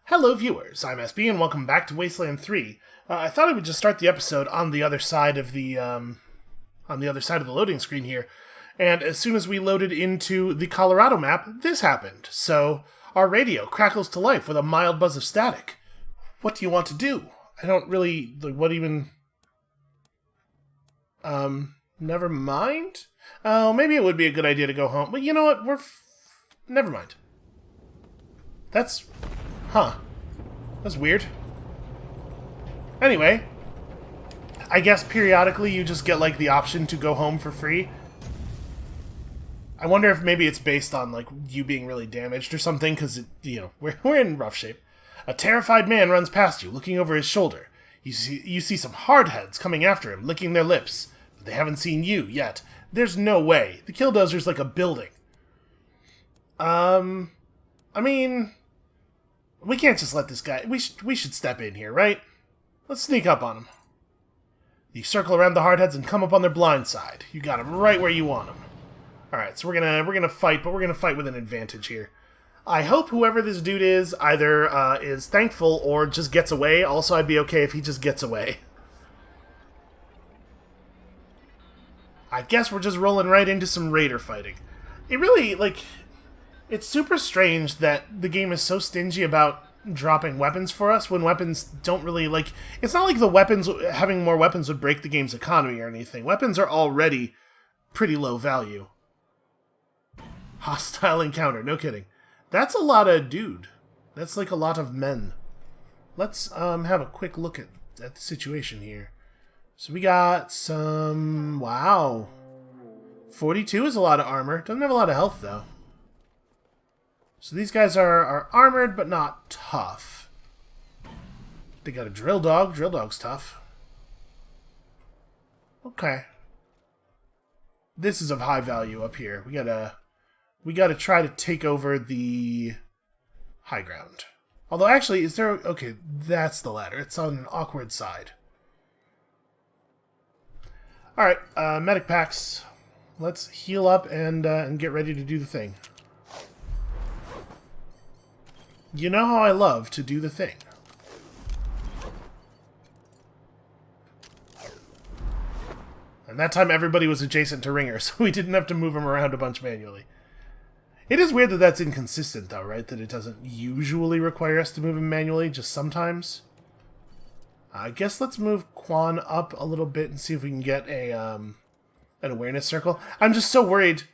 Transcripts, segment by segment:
Hello viewers, I'm SB and welcome back to Wasteland 3. I thought I would just start the episode on the other side of the loading screen here. And as soon as we loaded into the Colorado map, this happened. So our radio crackles to life with a mild buzz of static. What do you want to do? I don't really never mind. Oh, maybe it would be a good idea to go home. But you know what? Never mind. That's weird. Anyway, I guess periodically you just get, the option to go home for free. I wonder if maybe it's based on, you being really damaged or something, because, we're in rough shape. A terrified man runs past you, looking over his shoulder. You see some hardheads coming after him, licking their lips. But they haven't seen you yet. There's no way. The killdozer's like a building. We can't just let this guy... We should step in here, right? Let's sneak up on him. You circle around the hardheads and come up on their blind side. You got him right where you want him. Alright, so we're gonna fight, but we're gonna fight with an advantage here. I hope whoever this dude is either is thankful or just gets away. Also, I'd be okay if he just gets away. I guess we're just rolling right into some raider fighting. It really, it's super strange that the game is so stingy about dropping weapons for us when weapons don't really, it's not like having more weapons would break the game's economy or anything. Weapons are already pretty low value. Hostile encounter, no kidding. That's a lot of dude. That's a lot of men. Let's have a quick look at the situation here. So we got some... Wow. 42 is a lot of armor. Doesn't have a lot of health, though. So these guys are armored, but not tough. They got a drill dog. Drill dog's tough. Okay. This is of high value up here. We gotta try to take over the high ground. Although, actually, is there... Okay, that's the ladder. It's on an awkward side. Alright, medic packs. Let's heal up and get ready to do the thing. You know how I love to do the thing. And that time everybody was adjacent to Ringer, so we didn't have to move him around a bunch manually. It is weird that that's inconsistent, though, right? That it doesn't usually require us to move him manually, just sometimes. I guess let's move Quan up a little bit and see if we can get an awareness circle. I'm just so worried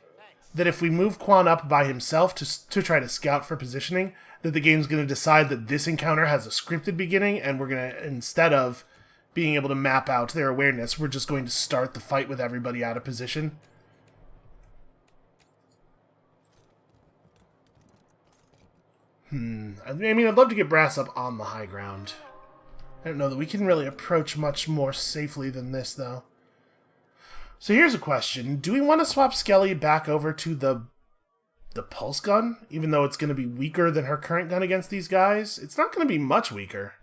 that if we move Quan up by himself to try to scout for positioning, that the game's going to decide that this encounter has a scripted beginning, and we're going to, instead of being able to map out their awareness, we're just going to start the fight with everybody out of position. I'd love to get Brass up on the high ground. I don't know that we can really approach much more safely than this, though. So here's a question. Do we want to swap Skelly back over to the pulse gun? Even though it's going to be weaker than her current gun against these guys? It's not going to be much weaker.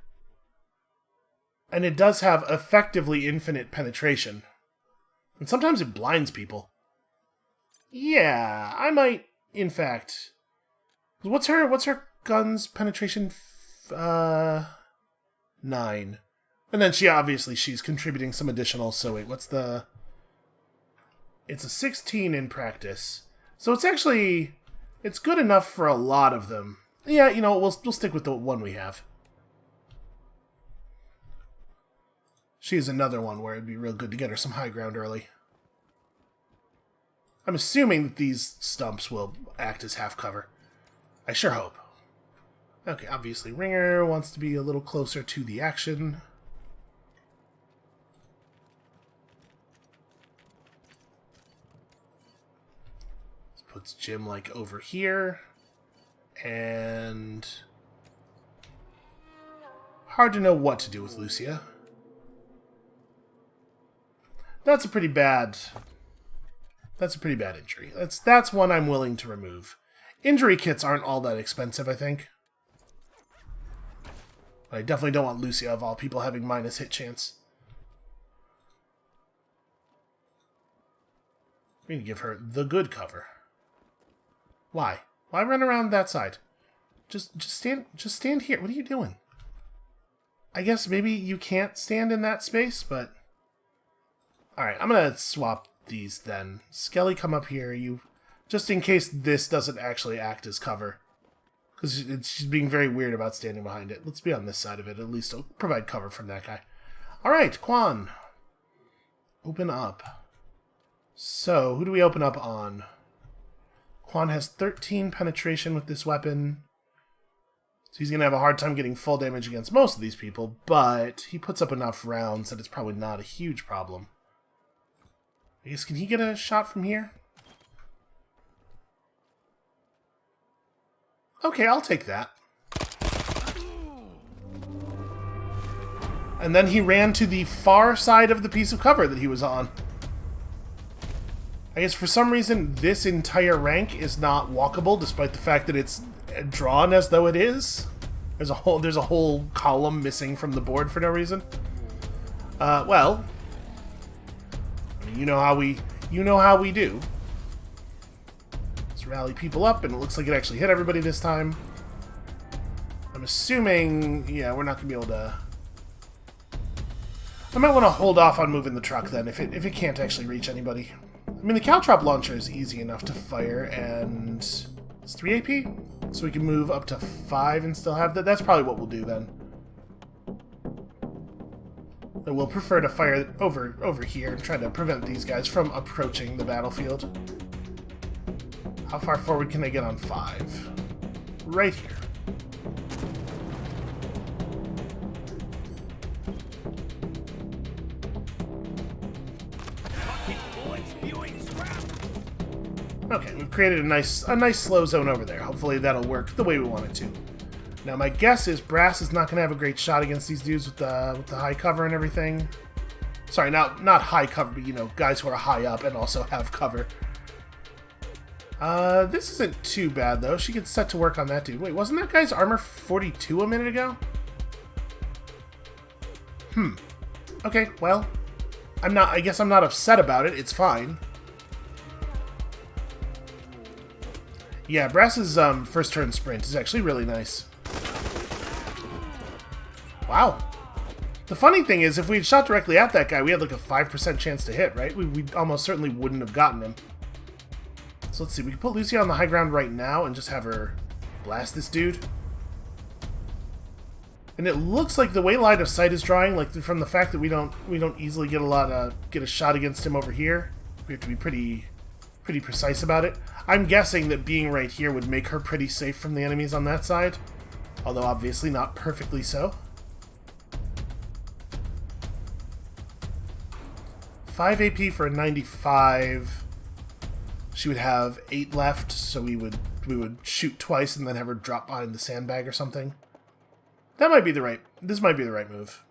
And it does have effectively infinite penetration. And sometimes it blinds people. Yeah, I might, in fact... What's her gun's penetration? 9. And then she's contributing some additional, so wait, what's the... It's a 16 in practice. So it's good enough for a lot of them. Yeah, we'll stick with the one we have. She is another one where it'd be real good to get her some high ground early. I'm assuming that these stumps will act as half cover. I sure hope. Okay, obviously Ringer wants to be a little closer to the action. This puts Jim, over here. And... hard to know what to do with Lucia. That's a pretty bad injury. That's one I'm willing to remove. Injury kits aren't all that expensive, I think. But I definitely don't want Lucia, of all people, having minus hit chance. We need to give her the good cover. Why? Why run around that side? Just stand here. What are you doing? I guess maybe you can't stand in that space, but... Alright, I'm gonna swap these then. Skelly, come up here. You, just in case this doesn't actually act as cover. Because she's being very weird about standing behind it. Let's be on this side of it. At least it'll provide cover from that guy. Alright, Quan. Open up. So, who do we open up on? Quan has 13 penetration with this weapon. So he's going to have a hard time getting full damage against most of these people, but he puts up enough rounds that it's probably not a huge problem. I guess, can he get a shot from here? Okay, I'll take that. And then he ran to the far side of the piece of cover that he was on. I guess for some reason this entire rank is not walkable, despite the fact that it's drawn as though it is. There's a whole column missing from the board for no reason. Well, I mean, you know how we do. Let's rally people up, and it looks like it actually hit everybody this time. I'm assuming, yeah, we're not gonna be able to. I might want to hold off on moving the truck then, if it can't actually reach anybody. I mean, the caltrop launcher is easy enough to fire, and it's 3 AP, so we can move up to 5 and still have that. That's probably what we'll do then. And we'll prefer to fire over here and try to prevent these guys from approaching the battlefield. How far forward can I get on 5? Right here. Okay, we've created a nice slow zone over there. Hopefully that'll work the way we want it to. Now my guess is Brass is not going to have a great shot against these dudes with the high cover and everything. Sorry, not high cover, but you know, guys who are high up and also have cover. This isn't too bad though. She gets set to work on that dude. Wait, wasn't that guy's armor 42 a minute ago? Okay, well, I guess I'm not upset about it. It's fine. Yeah, Brass's first turn sprint is actually really nice. Wow. The funny thing is, if we had shot directly at that guy, we had like a 5% chance to hit, right? We almost certainly wouldn't have gotten him. So let's see, we can put Lucy on the high ground right now and just have her blast this dude. And it looks like the way line of sight is drawing, like from the fact that we don't easily get a shot against him over here. We have to be pretty precise about it. I'm guessing that being right here would make her pretty safe from the enemies on that side, although obviously not perfectly so. 5 AP for a 95. She would have 8 left, so we would shoot twice and then have her drop behind the sandbag or something. This might be the right move.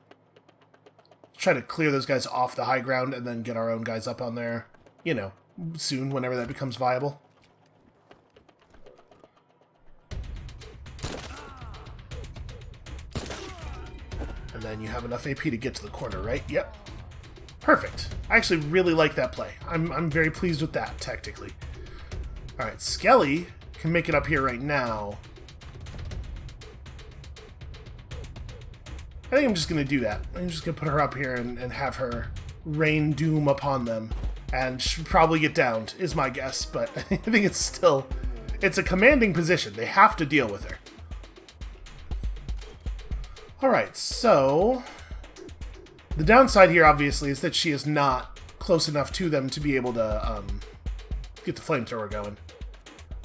Try to clear those guys off the high ground and then get our own guys up on there, you know, soon, whenever that becomes viable. And then you have enough AP to get to the corner, right? Yep. Perfect. I actually really like that play. I'm very pleased with that, tactically. Alright, Skelly can make it up here right now. I think I'm just going to do that. I'm just going to put her up here and have her rain doom upon them. And she'll probably get downed, is my guess. But I think it's a commanding position. They have to deal with her. Alright, so the downside here, obviously, is that she is not close enough to them to be able to get the flamethrower going.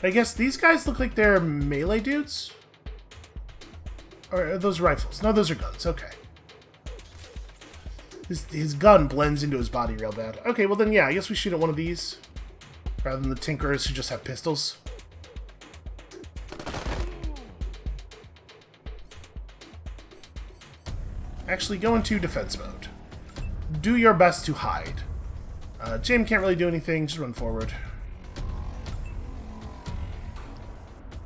I guess these guys look like they're melee dudes? Or are those rifles? No, those are guns. Okay. His gun blends into his body real bad. Okay, well then, yeah, I guess we shoot at one of these rather than the Tinkerers who just have pistols. Actually, go into defense mode. Do your best to hide. Jim can't really do anything, just run forward.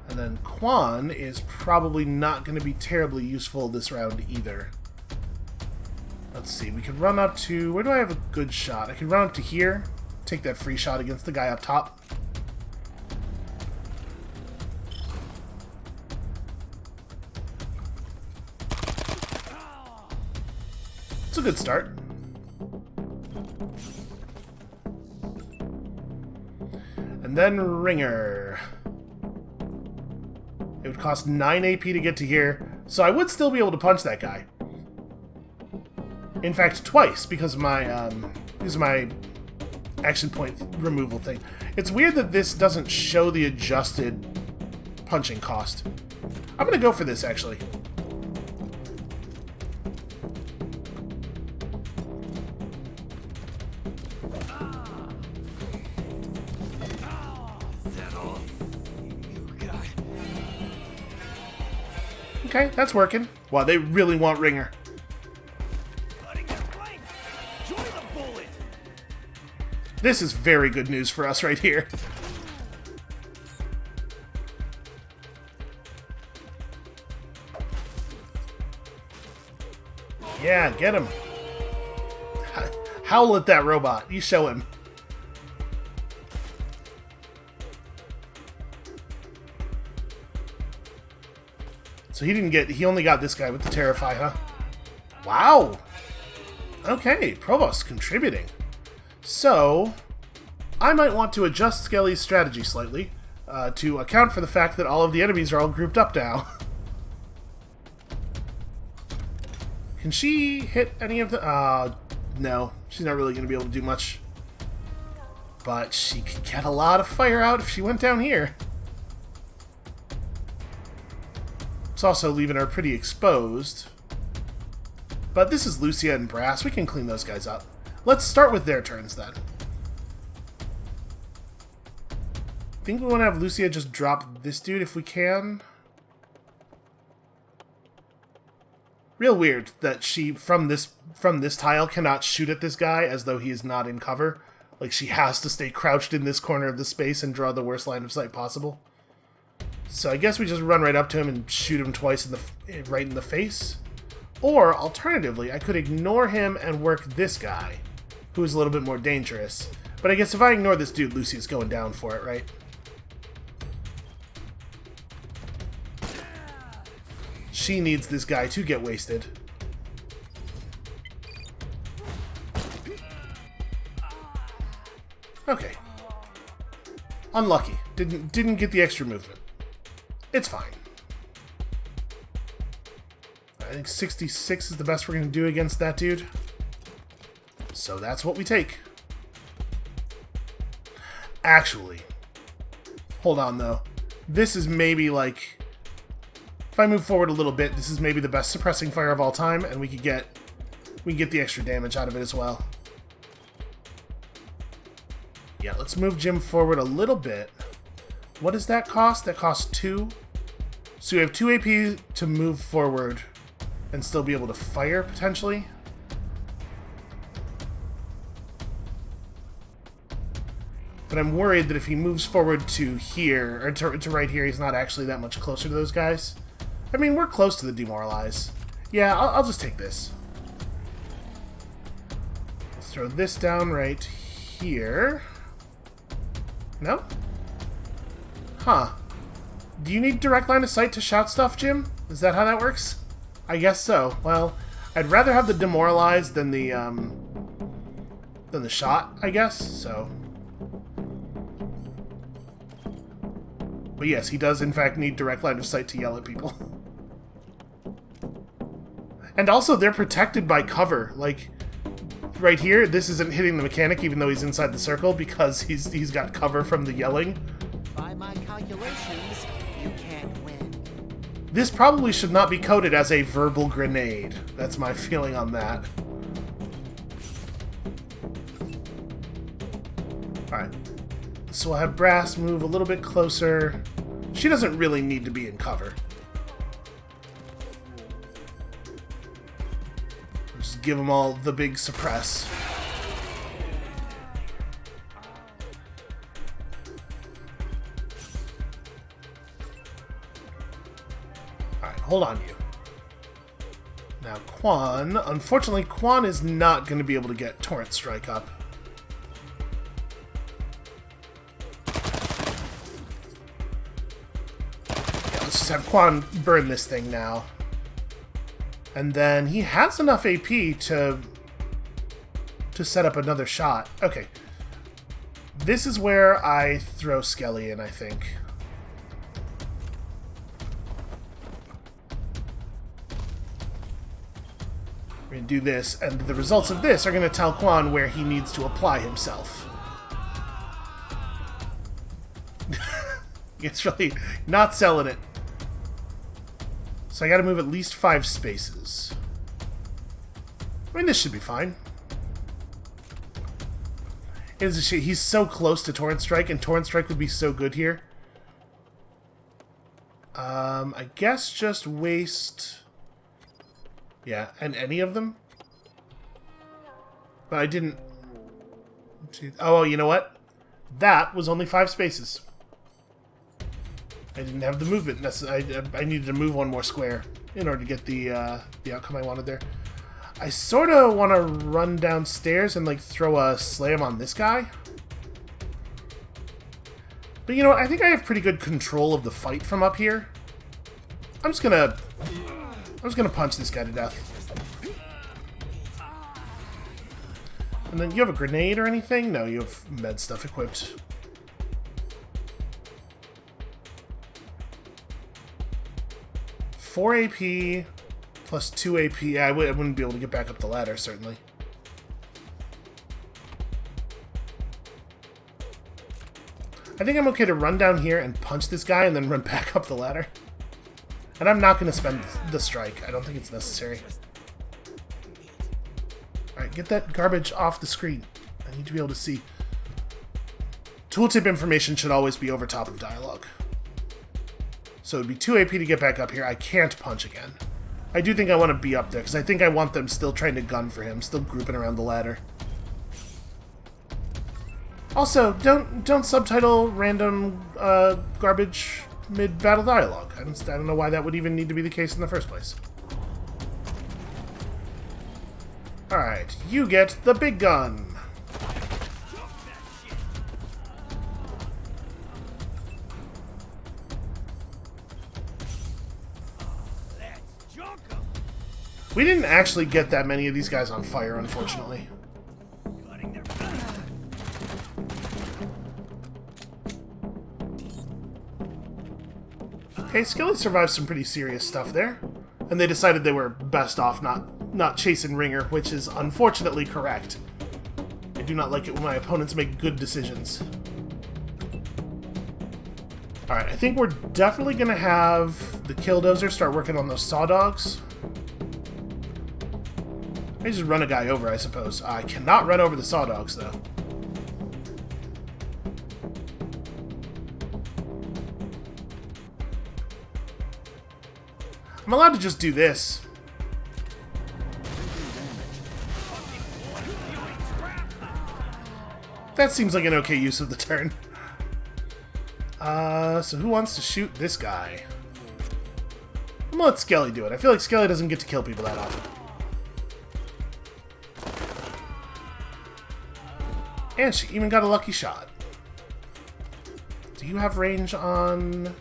And then Quan is probably not going to be terribly useful this round either. Let's see, we could run up to... Where do I have a good shot? I could run up to here, take that free shot against the guy up top. a good start. And then Ringer. It would cost 9 AP to get to here, so I would still be able to punch that guy. In fact, twice, because of my action point removal thing. It's weird that this doesn't show the adjusted punching cost. I'm gonna go for this, actually. Okay, that's working. Wow, they really want Ringer. This is very good news for us right here. Yeah, get him. Howl at that robot. You show him. So he only got this guy with the Terrify, huh? Wow! Okay, Provost contributing. So, I might want to adjust Skelly's strategy slightly to account for the fact that all of the enemies are all grouped up now. Can she hit any of the... no, she's not really going to be able to do much. But she could get a lot of fire out if she went down here. It's also leaving her pretty exposed. But this is Lucia and Brass. We can clean those guys up. Let's start with their turns, then. I think we want to have Lucia just drop this dude if we can. Real weird that she, from this tile, cannot shoot at this guy as though he is not in cover. Like, she has to stay crouched in this corner of the space and draw the worst line of sight possible. So I guess we just run right up to him and shoot him twice right in the face. Or, alternatively, I could ignore him and work this guy, who is a little bit more dangerous. But I guess if I ignore this dude, Lucy's going down for it, right? She needs this guy to get wasted. Okay. Unlucky. Didn't get the extra movement. It's fine. I think 66 is the best we're going to do against that dude. So that's what we take. Actually, hold on though. This is maybe like... If I move forward a little bit, this is maybe the best suppressing fire of all time, and we can get the extra damage out of it as well. Yeah, let's move Jim forward a little bit. What does that cost? That costs 2. So we have 2 AP to move forward and still be able to fire, potentially. But I'm worried that if he moves forward to here, or to right here, he's not actually that much closer to those guys. I mean, we're close to the demoralize. Yeah, I'll just take this. Let's throw this down right here. No? Huh. Do you need direct line of sight to shout stuff, Jim? Is that how that works? I guess so. Well, I'd rather have the demoralize than the shot, I guess, so... But yes, he does in fact need direct line of sight to yell at people. And also, they're protected by cover. Like, right here, this isn't hitting the mechanic even though he's inside the circle because he's got cover from the yelling. By my calculations, you can't win. This probably should not be coded as a verbal grenade. That's my feeling on that. Alright. So we'll have Brass move a little bit closer. She doesn't really need to be in cover. Just give them all the big suppress. Alright, hold on you. Now Quan, unfortunately Quan is not going to be able to get Torrent Strike up. Let's have Quan burn this thing now. And then he has enough AP to set up another shot. Okay. This is where I throw Skelly in, I think. We're going to do this, and the results of this are going to tell Quan where he needs to apply himself. It's really not selling it. So I got to move at least 5 spaces. I mean, this should be fine. It is a shame. He's so close to Torrent Strike, and Torrent Strike would be so good here. I guess just waste... Yeah, and any of them? But I didn't... Oh, you know what? That was only 5 spaces. I didn't have the movement necessary. I needed to move one more square in order to get the outcome I wanted there. I sort of want to run downstairs and like throw a slam on this guy. But you know what? I think I have pretty good control of the fight from up here. I'm just gonna punch this guy to death. And then you have a grenade or anything? No, you have med stuff equipped. Four AP plus 2 AP. Yeah, I wouldn't be able to get back up the ladder, certainly. I think I'm okay to run down here and punch this guy and then run back up the ladder. And I'm not going to spend the strike. I don't think it's necessary. Alright, get that garbage off the screen. I need to be able to see. Tooltip information should always be over top of dialogue. So it would be 2 AP to get back up here. I can't punch again. I do think I want to be up there, because I think I want them still trying to gun for him, still grouping around the ladder. Also, don't subtitle random garbage mid-battle dialogue. I don't know why that would even need to be the case in the first place. Alright, you get the big gun. We didn't actually get that many of these guys on fire, unfortunately. Okay, Skelly survived some pretty serious stuff there. And they decided they were best off not chasing Ringer, which is unfortunately correct. I do not like it when my opponents make good decisions. Alright, I think we're definitely going to have the Killdozer start working on those Saw Dogs. I just run a guy over, I suppose. I cannot run over the Saw Dogs, though. I'm allowed to just do this. That seems like an okay use of the turn. So who wants to shoot this guy? I'm gonna let Skelly do it. I feel like Skelly doesn't get to kill people that often. And she even got a lucky shot. Do you have range on...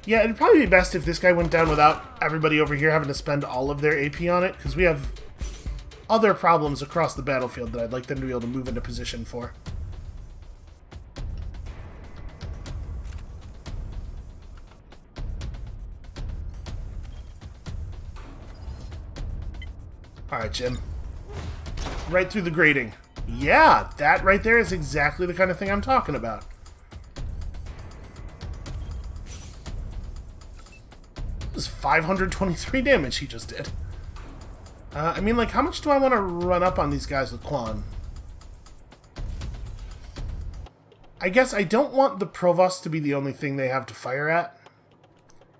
Yeah, it'd probably be best if this guy went down without everybody over here having to spend all of their AP on it, because we have other problems across the battlefield that I'd like them to be able to move into position for. Alright, Jim. Right through the grating. Yeah, that right there is exactly the kind of thing I'm talking about. This is 523 damage he just did. I mean, like, how much do I want to run up on these guys with Quan? I guess I don't want the Provost to be the only thing they have to fire at.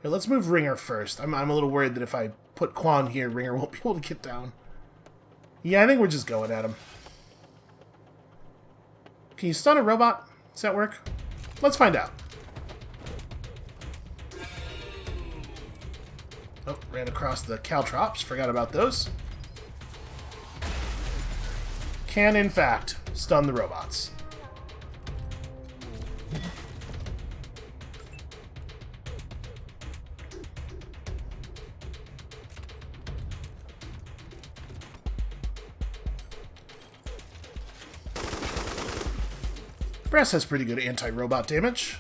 Here, let's move Ringer first. I'm a little worried that if I put Quan here, Ringer won't be able to get down. Yeah, I think we're just going at him. Can you stun a robot? Does that work? Let's find out. Oh, ran across the caltrops. Forgot about those. Can, in fact, stun the robots. Brass has pretty good anti-robot damage.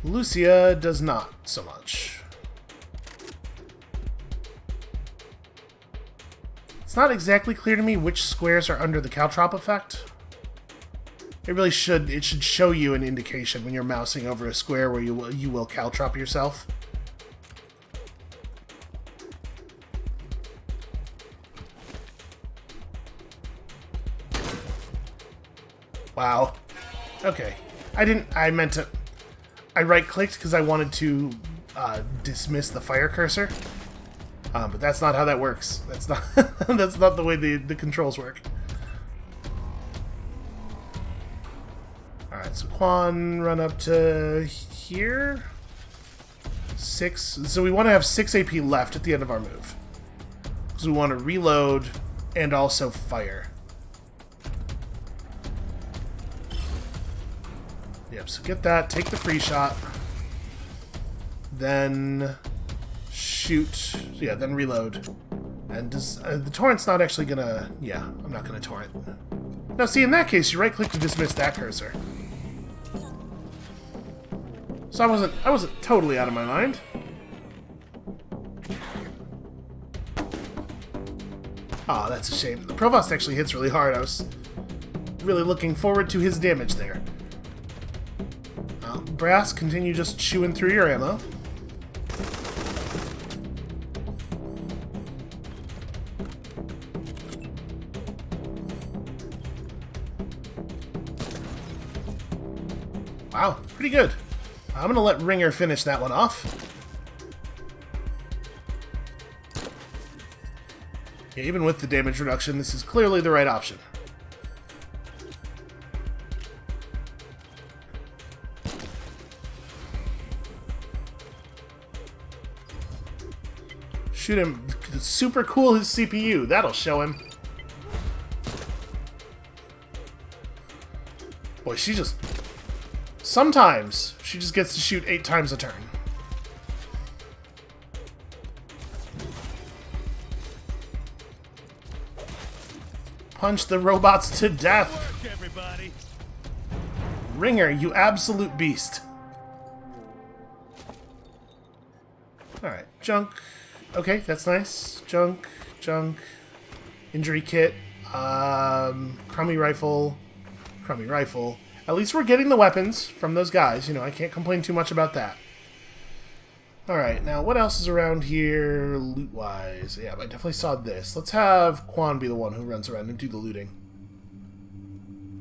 Lucia does not so much. It's not exactly clear to me which squares are under the caltrop effect. It really should. It should show you an indication when you're mousing over a square where you will caltrop yourself. Wow. Okay. I meant to... I right-clicked because I wanted to dismiss the fire cursor. But that's not how that works. That's not that's not the way the controls work. Alright, so Quan, run up to here. 6. So we want to have 6 AP left at the end of our move. Because we want to reload and also fire. Yep, so get that, take the free shot, then shoot, yeah, then reload. And does, the torrent's not actually gonna, yeah, I'm not gonna torrent. Now see, in that case, you right-click to dismiss that cursor. So I wasn't totally out of my mind. Aw, that's a shame. The Provost actually hits really hard. I was really looking forward to his damage there. Brass, continue just chewing through your ammo. Wow, pretty good. I'm gonna let Ringer finish that one off. Yeah, even with the damage reduction, this is clearly the right option. Shoot him. Super cool, his CPU. That'll show him. Boy, she just... Sometimes she just gets to shoot 8 times a turn. Punch the robots to death. Work, everybody. Ringer, you absolute beast. Alright, junk. Okay, that's nice. Junk, junk, injury kit, crummy rifle. At least we're getting the weapons from those guys. You know, I can't complain too much about that. Alright, now what else is around here loot-wise? Yeah, I definitely saw this. Let's have Quan be the one who runs around and do the looting.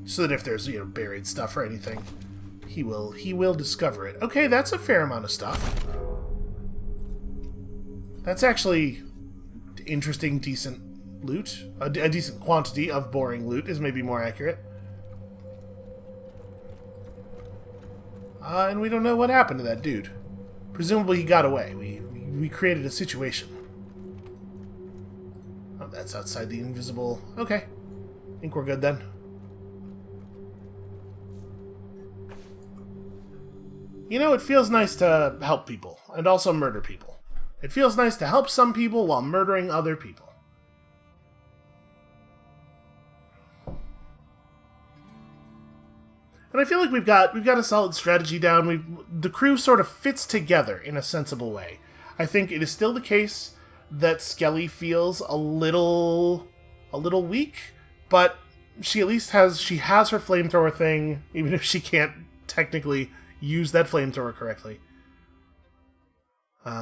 So that if there's, you know, buried stuff or anything, he will discover it. Okay, that's a fair amount of stuff. That's actually interesting, decent loot. A decent quantity of boring loot is maybe more accurate. And we don't know what happened to that dude. Presumably he got away. We created a situation. Oh, that's outside the invisible... Okay. I think we're good then. You know, it feels nice to help people, and also murder people. It feels nice to help some people while murdering other people. And I feel like we've got a solid strategy down. The crew sort of fits together in a sensible way. I think it is still the case that Skelly feels a little weak, but she at least has her flamethrower thing, even if she can't technically use that flamethrower correctly.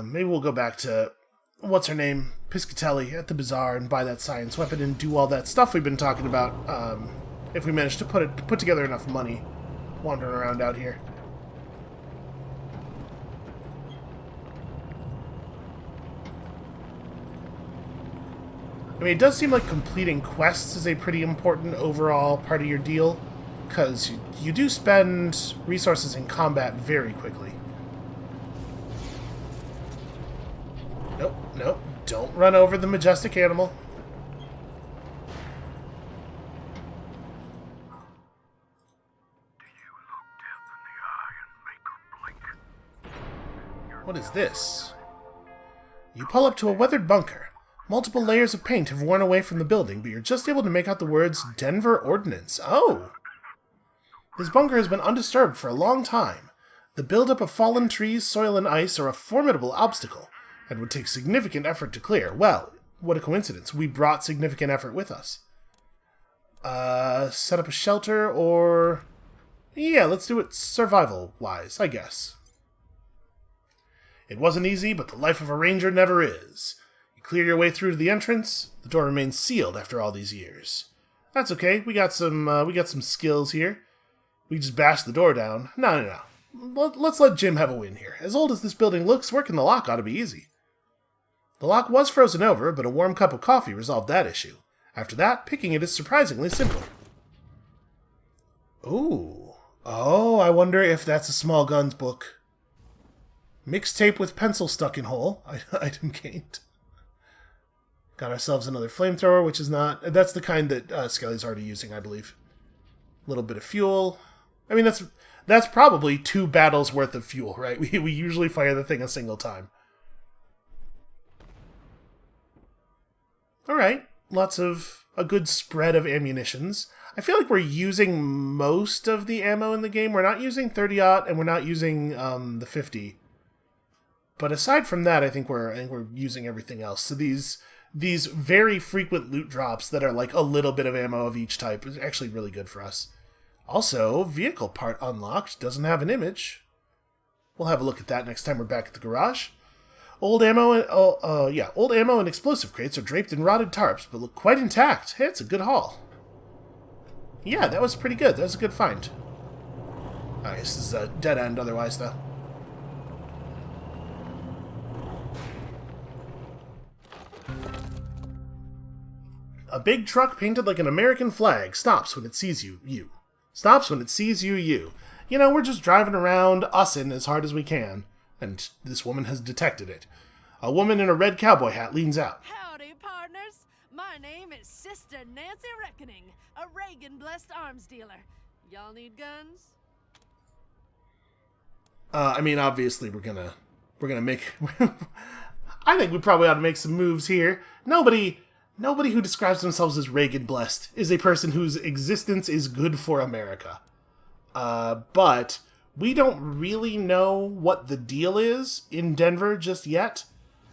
Maybe we'll go back to, what's her name, Piscatelli at the bazaar and buy that science weapon and do all that stuff we've been talking about, if we manage to put together enough money wandering around out here. I mean, it does seem like completing quests is a pretty important overall part of your deal, because you do spend resources in combat very quickly. Nope, nope. Don't run over the majestic animal. What is this? You pull up to a weathered bunker. Multiple layers of paint have worn away from the building, but you're just able to make out the words Denver Ordnance. Oh! This bunker has been undisturbed for a long time. The buildup of fallen trees, soil, and ice are a formidable obstacle, and would take significant effort to clear. Well, what a coincidence. We brought significant effort with us. Set up a shelter, or... Yeah, let's do it survival-wise, I guess. It wasn't easy, but the life of a ranger never is. You clear your way through to the entrance, the door remains sealed after all these years. That's okay, we got some skills here. We just bashed the door down. No. Let's let Jim have a win here. As old as this building looks, working the lock ought to be easy. The lock was frozen over, but a warm cup of coffee resolved that issue. After that, picking it is surprisingly simple. Ooh. Oh, I wonder if that's a small guns book. Mixtape with pencil stuck in hole. Item gained. Got ourselves another flamethrower, which is not... That's the kind that Skelly's already using, I believe. A little bit of fuel. I mean, that's probably 2 battles worth of fuel, right? We usually fire the thing a single time. Alright. Lots of... a good spread of ammunitions. I feel like we're using most of the ammo in the game. We're not using 30-aught, and we're not using the 50. But aside from that, I think we're using everything else. So these very frequent loot drops that are like a little bit of ammo of each type is actually really good for us. Also, vehicle part unlocked. Doesn't have an image. We'll have a look at that next time we're back at the garage. Old ammo and explosive crates are draped in rotted tarps, but look quite intact. Hey, it's a good haul. Yeah, that was pretty good. That was a good find. Alright, this is a dead end otherwise, though. A big truck painted like an American flag stops when it sees you. Stops when it sees you. You know, we're just driving around, ussin' as hard as we can. And this woman has detected it. A woman in a red cowboy hat leans out. Howdy, partners. My name is Sister Nancy Reckoning, a Reagan-blessed arms dealer. Y'all need guns? I mean, obviously we're gonna make... I think we probably ought to make some moves here. Nobody who describes themselves as Reagan-blessed is a person whose existence is good for America. But we don't really know what the deal is in Denver just yet.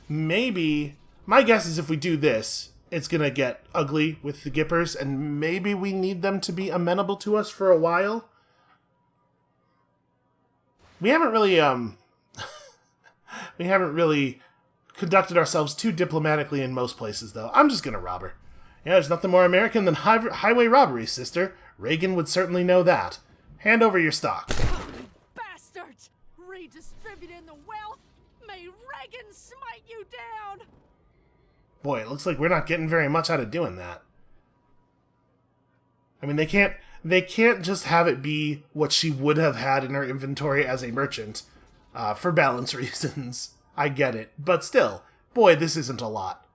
Maybe, my guess is if we do this, it's gonna get ugly with the Gippers, and maybe we need them to be amenable to us for a while. We haven't really, conducted ourselves too diplomatically in most places, though. I'm just gonna rob her. Yeah, there's nothing more American than highway robbery, sister. Reagan would certainly know that. Hand over your stock. Bastards! Redistributing the wealth? May Reagan smite you down! Boy, it looks like we're not getting very much out of doing that. I mean, they can't just have it be what she would have had in her inventory as a merchant, for balance reasons. I get it. But still, boy, this isn't a lot.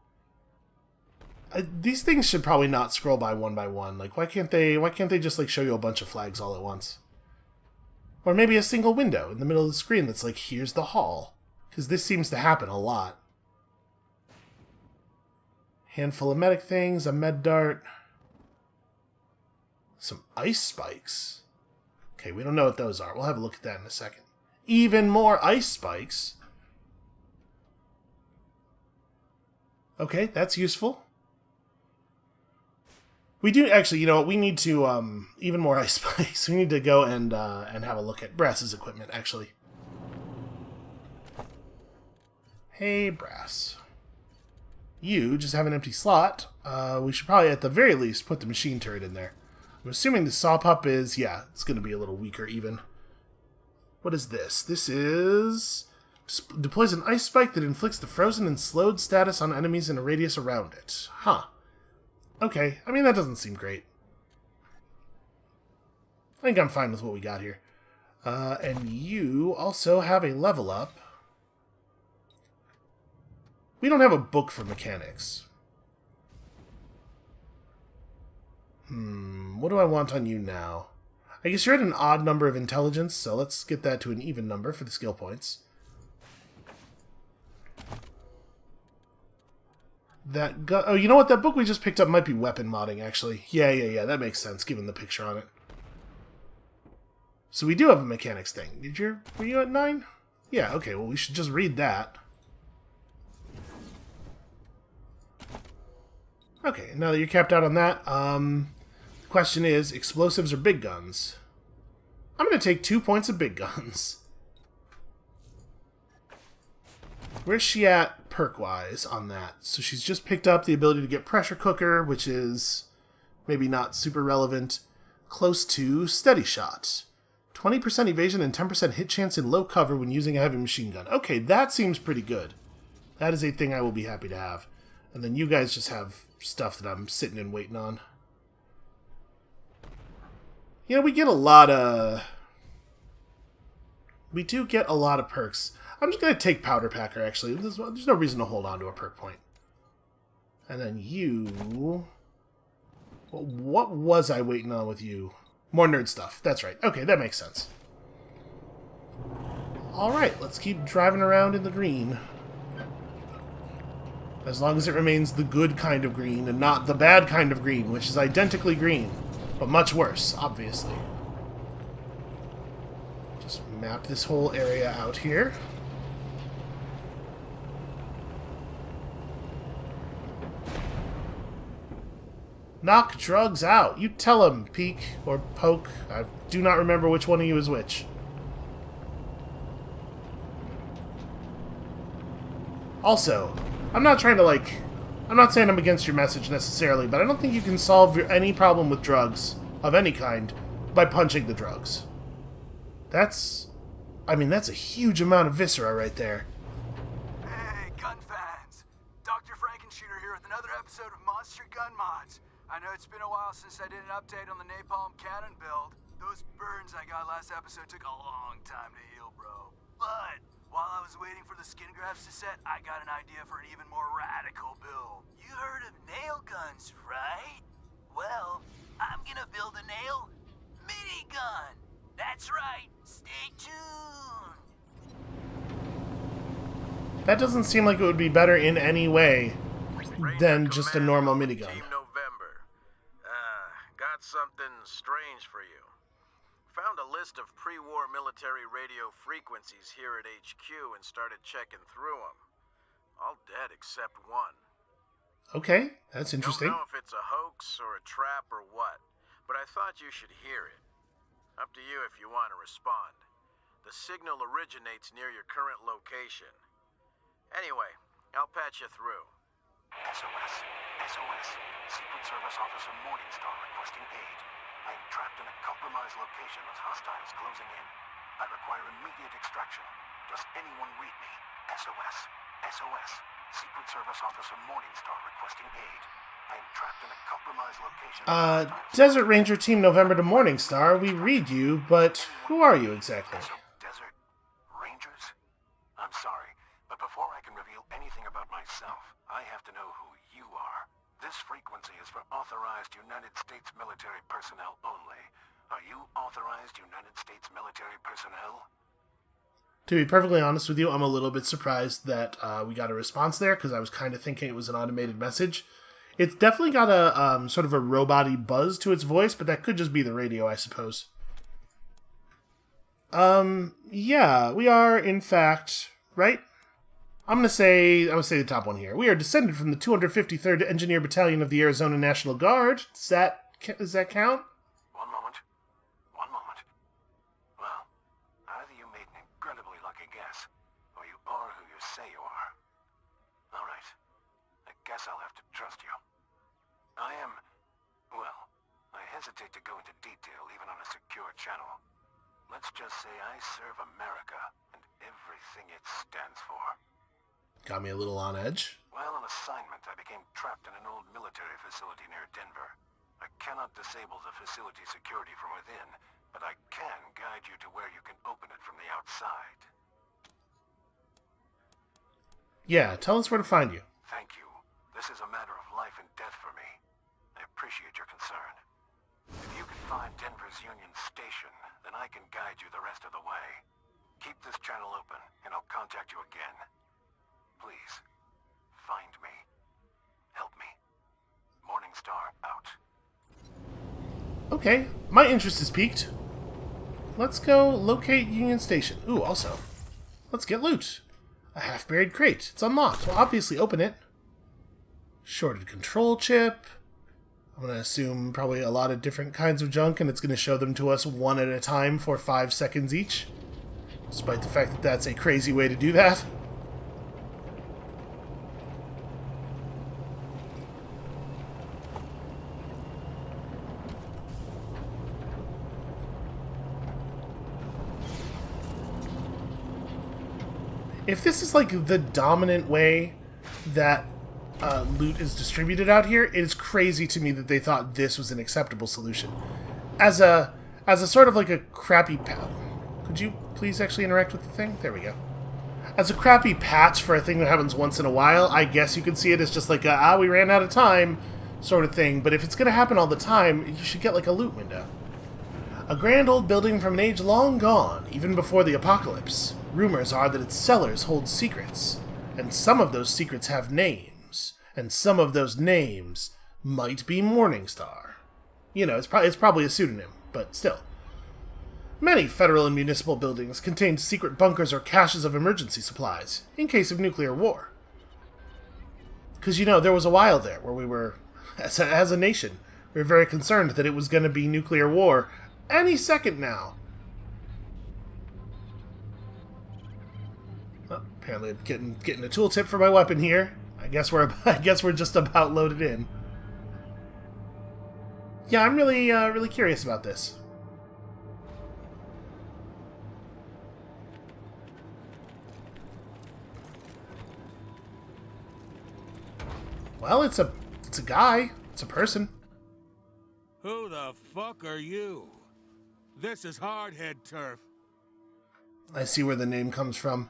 These things should probably not scroll by one. Like, why can't they just, like, show you a bunch of flags all at once? Or maybe a single window in the middle of the screen that's like, here's the hall. Because this seems to happen a lot. Handful of medic things, a med dart. Some ice spikes. Okay, we don't know what those are. We'll have a look at that in a second. Even more ice spikes. Okay, that's useful. We do actually, you know what? We need to even more ice spikes. We need to go and have a look at Brass's equipment. Actually, hey Brass, you just have an empty slot. We should probably at the very least put the machine turret in there. I'm assuming the saw pup is it's going to be a little weaker even. What is this? This is deploys an ice spike that inflicts the frozen and slowed status on enemies in a radius around it. Huh. Okay, I mean, that doesn't seem great. I think I'm fine with what we got here. And you also have a level up. We don't have a book for mechanics. What do I want on you now? I guess you're at an odd number of intelligence, so let's get that to an even number for the skill points. That gun... Oh, you know what? That book we just picked up might be weapon modding, actually. Yeah, that makes sense, given the picture on it. So we do have a mechanics thing. Were you at 9? Yeah, okay, well we should just read that. Okay, now that you're capped out on that, the question is, explosives or big guns? I'm going to take 2 points of big guns. Where's she at perk-wise on that? So she's just picked up the ability to get pressure cooker, which is maybe not super relevant. Close to steady shot. 20% evasion and 10% hit chance in low cover when using a heavy machine gun. Okay, that seems pretty good. That is a thing I will be happy to have. And then you guys just have stuff that I'm sitting and waiting on. You know, we get a lot of... We do get a lot of perks. I'm just going to take Powder Packer, actually. There's no reason to hold on to a perk point. And then you... Well, what was I waiting on with you? More nerd stuff. That's right. Okay, that makes sense. Alright, let's keep driving around in the green. As long as it remains the good kind of green and not the bad kind of green, which is identically green, but much worse, obviously. Just map this whole area out here. Knock drugs out. You tell him, Peek or Poke. I do not remember which one of you is which. Also, I'm not trying to, I'm not saying I'm against your message necessarily, but I don't think you can solve any problem with drugs of any kind by punching the drugs. That's a huge amount of viscera right there. Hey, gun fans! Dr. Frankenshooter here with another episode of Monster Gun Mods. I know it's been a while since I did an update on the napalm cannon build. Those burns I got last episode took a long time to heal, bro. But while I was waiting for the skin grafts to set, I got an idea for an even more radical build. You heard of nail guns, right? Well, I'm gonna build a nail minigun. That's right. Stay tuned. That doesn't seem like it would be better in any way than just a normal minigun. Team November. Got something strange for you. Found a list of pre-war military radio frequencies here at HQ and started checking through them. All dead except one. Okay, that's interesting. Don't know if it's a hoax or a trap or what, but I thought you should hear it. Up to you if you want to respond. The signal originates near your current location. Anyway, I'll patch you through. SOS. SOS. Secret Service Officer Morningstar requesting aid. I am trapped in a compromised location with hostiles closing in. I require immediate extraction. Does anyone read me? SOS. SOS. Secret Service Officer Morningstar requesting aid. I am trapped in a compromised location. Desert Ranger Team November to Morningstar, we read you, but who are you exactly? Desert Rangers? I'm sorry, but before I can reveal anything about myself, I have to know who you are. This frequency is for authorized United States military personnel only. Are you authorized United States military personnel? To be perfectly honest with you, I'm a little bit surprised that we got a response there, because I was kind of thinking it was an automated message. It's definitely got a sort of a robot-y buzz to its voice, but that could just be the radio, I suppose. Yeah, we are, in fact, right? I'm gonna say the top one here. We are descended from the 253rd Engineer Battalion of the Arizona National Guard. Does that count? One moment. Well, either you made an incredibly lucky guess, or you are who you say you are. All right. I guess I'll have to trust you. I hesitate to go into detail even on a secure channel. Let's just say I serve America and everything it stands for. Got me a little on edge. While on assignment, I became trapped in an old military facility near Denver. I cannot disable the facility security from within, but I can guide you to where you can open it from the outside. Yeah, tell us where to find you. Thank you. This is a matter of life and death for me. I appreciate your concern. If you can find Denver's Union Station, then I can guide you the rest of the way. Keep this channel open, and I'll contact you again. Please, find me. Help me. Morningstar out. Okay, my interest is piqued. let's go locate Union Station. Ooh, also, let's get loot. A half-buried crate. It's unlocked. We'll obviously open it. Shorted control chip. I'm going to assume probably a lot of different kinds of junk, and it's going to show them to us one at a time for 5 seconds each. Despite the fact that that's a crazy way to do that. If this is like the dominant way that loot is distributed out here, it is crazy to me that they thought this was an acceptable solution. As a sort of like a crappy could you please actually interact with the thing? There we go. As a crappy patch for a thing that happens once in a while, I guess you could see it as just like a, we ran out of time sort of thing. But if it's going to happen all the time, you should get like a loot window. A grand old building from an age long gone, even before the apocalypse. Rumors are that its cellars hold secrets, and some of those secrets have names, and some of those names might be Morningstar. You know, it's probably a pseudonym, but still. Many federal and municipal buildings contain secret bunkers or caches of emergency supplies, in case of nuclear war. Because, you know, there was a while there where we were, as a nation, we were very concerned that it was going to be nuclear war any second now. Well, apparently I'm getting a tooltip for my weapon here. I guess we're just about loaded in. Yeah, I'm really curious about this. Well, it's a guy. It's a person. Who the fuck are you? This is Hardhead turf. I see where the name comes from.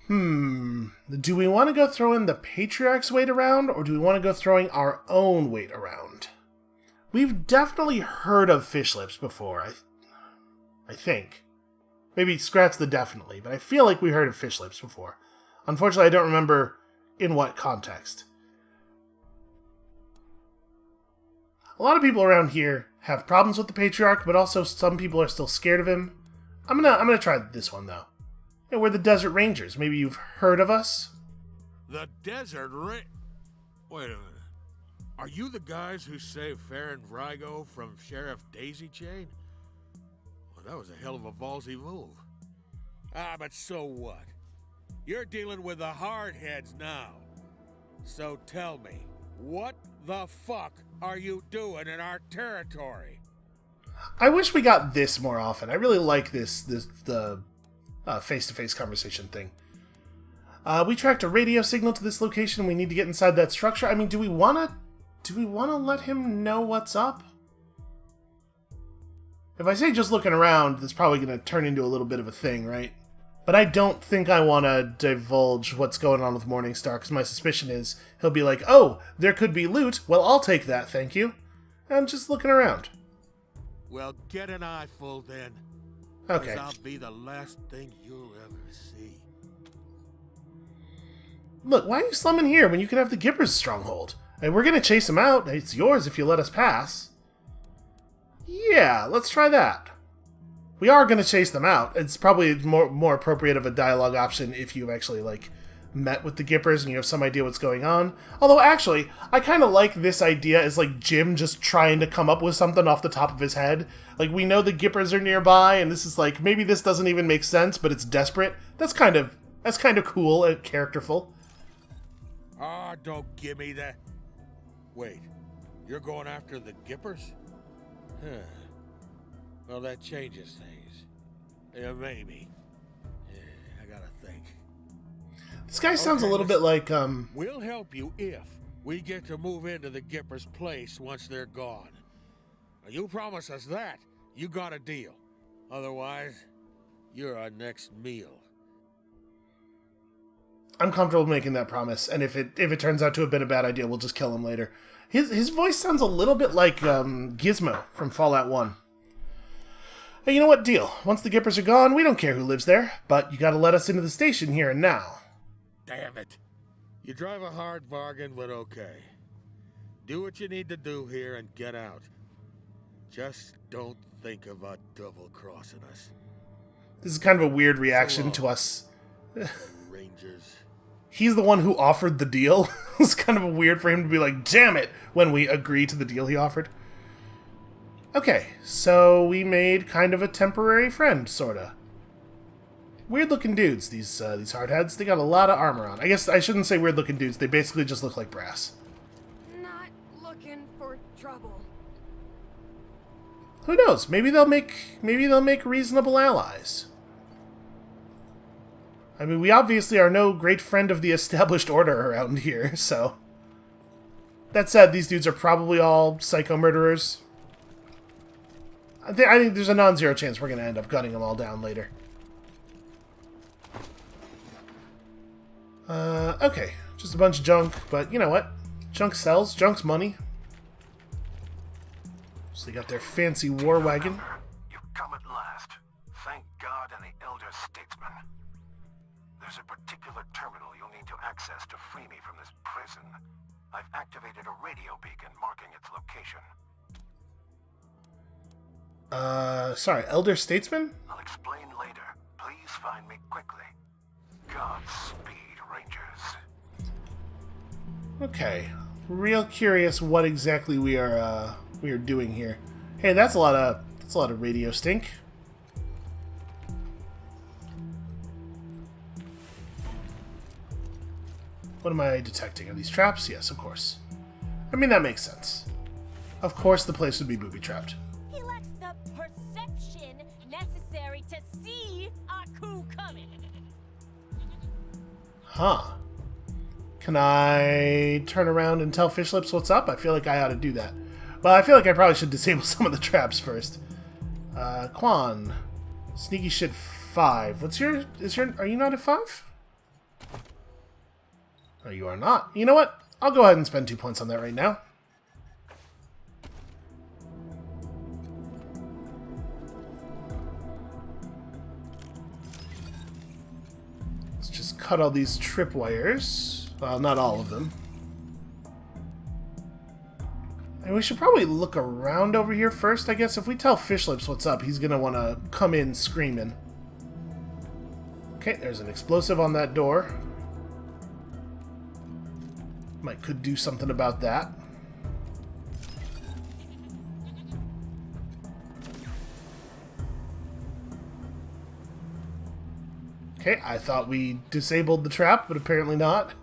Do we want to go throwing the Patriarch's weight around, or do we want to go throwing our own weight around? We've definitely heard of fish lips before, I think. Maybe scratch the definitely, but I feel like we heard of fish lips before. Unfortunately, I don't remember in what context. A lot of people around here have problems with the Patriarch, but also some people are still scared of him. I'm gonna try this one though. Yeah, we're the Desert Rangers. Maybe you've heard of us? The Desert Wait a minute. Are you the guys who saved Farron Vrigo from Sheriff Daisy Chain? Well, that was a hell of a ballsy move. But so what? You're dealing with the hardheads now. So tell me, what the fuck are you doing in our territory? I wish we got this more often. I really like the face-to-face conversation thing. We tracked a radio signal to this location. We need to get inside that structure. I mean, do we want to let him know what's up? If I say just looking around, that's probably going to turn into a little bit of a thing, right? But I don't think I want to divulge what's going on with Morningstar, because my suspicion is he'll be like, oh, there could be loot. Well, I'll take that, thank you. I'm just looking around. Well, get an eyeful then. Okay. 'Cause I'll be the last thing you'll ever see. Look, why are you slumming here when you can have the Gippers stronghold? Hey, we're going to chase him out. It's yours if you let us pass. Yeah, let's try that. We are going to chase them out. It's probably more appropriate of a dialogue option if you've actually, like, met with the Gippers and you have some idea what's going on. Although, actually, I kind of like this idea as, like, Jim just trying to come up with something off the top of his head. Like, we know the Gippers are nearby, and this is, like, maybe this doesn't even make sense, but it's desperate. That's kind of cool and characterful. Ah, don't give me that. Wait, you're going after the Gippers? Huh. Well, that changes things. Yeah, maybe. Yeah, I gotta think. This guy sounds a little bit like, We'll help you if we get to move into the Gippers' place once they're gone. Now, you promise us that, you got a deal. Otherwise, you're our next meal. I'm comfortable making that promise, and if it turns out to have been a bad idea, we'll just kill him later. His voice sounds a little bit like Gizmo from Fallout 1. Hey, you know what? Deal. Once the Gippers are gone, we don't care who lives there, but you gotta let us into the station here and now. Damn it. You drive a hard bargain, but okay. Do what you need to do here and get out. Just don't think about double-crossing us. This is kind of a weird reaction to us. Rangers. He's the one who offered the deal. It's kind of weird for him to be like, damn it, when we agree to the deal he offered. Okay, so we made kind of a temporary friend, sorta. Weird-looking dudes, these hardheads. They got a lot of armor on. I guess I shouldn't say weird-looking dudes. They basically just look like brass. Not looking for trouble. Who knows? Maybe they'll make reasonable allies. I mean, we obviously are no great friend of the established order around here, so... That said, these dudes are probably all psycho murderers. I think there's a non-zero chance we're going to end up gunning them all down later. Okay. Just a bunch of junk, but you know what? Junk sells. Junk's money. So they got their fancy war wagon. You've come at last. Thank God and the Elder Statesman. There's a particular terminal you'll need to access to free me from this prison. I've activated a radio beacon marking its location. Sorry, Elder Statesman? I'll explain later. Please find me quickly. Godspeed, Rangers. Okay. Real curious what exactly we are doing here. Hey, that's a lot of radio stink. What am I detecting? Are these traps? Yes, of course. I mean, that makes sense. Of course the place would be booby-trapped. He lacks the perception necessary to see a coup coming. Huh. Can I turn around and tell Fish Lips what's up? I feel like I ought to do that. Well, I feel like I probably should disable some of the traps first. Quan. Sneaky shit 5. Are you not at 5? No, you are not. You know what? I'll go ahead and spend 2 points on that right now. Let's just cut all these tripwires. Well, not all of them. And we should probably look around over here first, I guess. If we tell Fish Lips what's up, he's going to want to come in screaming. Okay, there's an explosive on that door. Could do something about that. Okay, I thought we disabled the trap, but apparently not.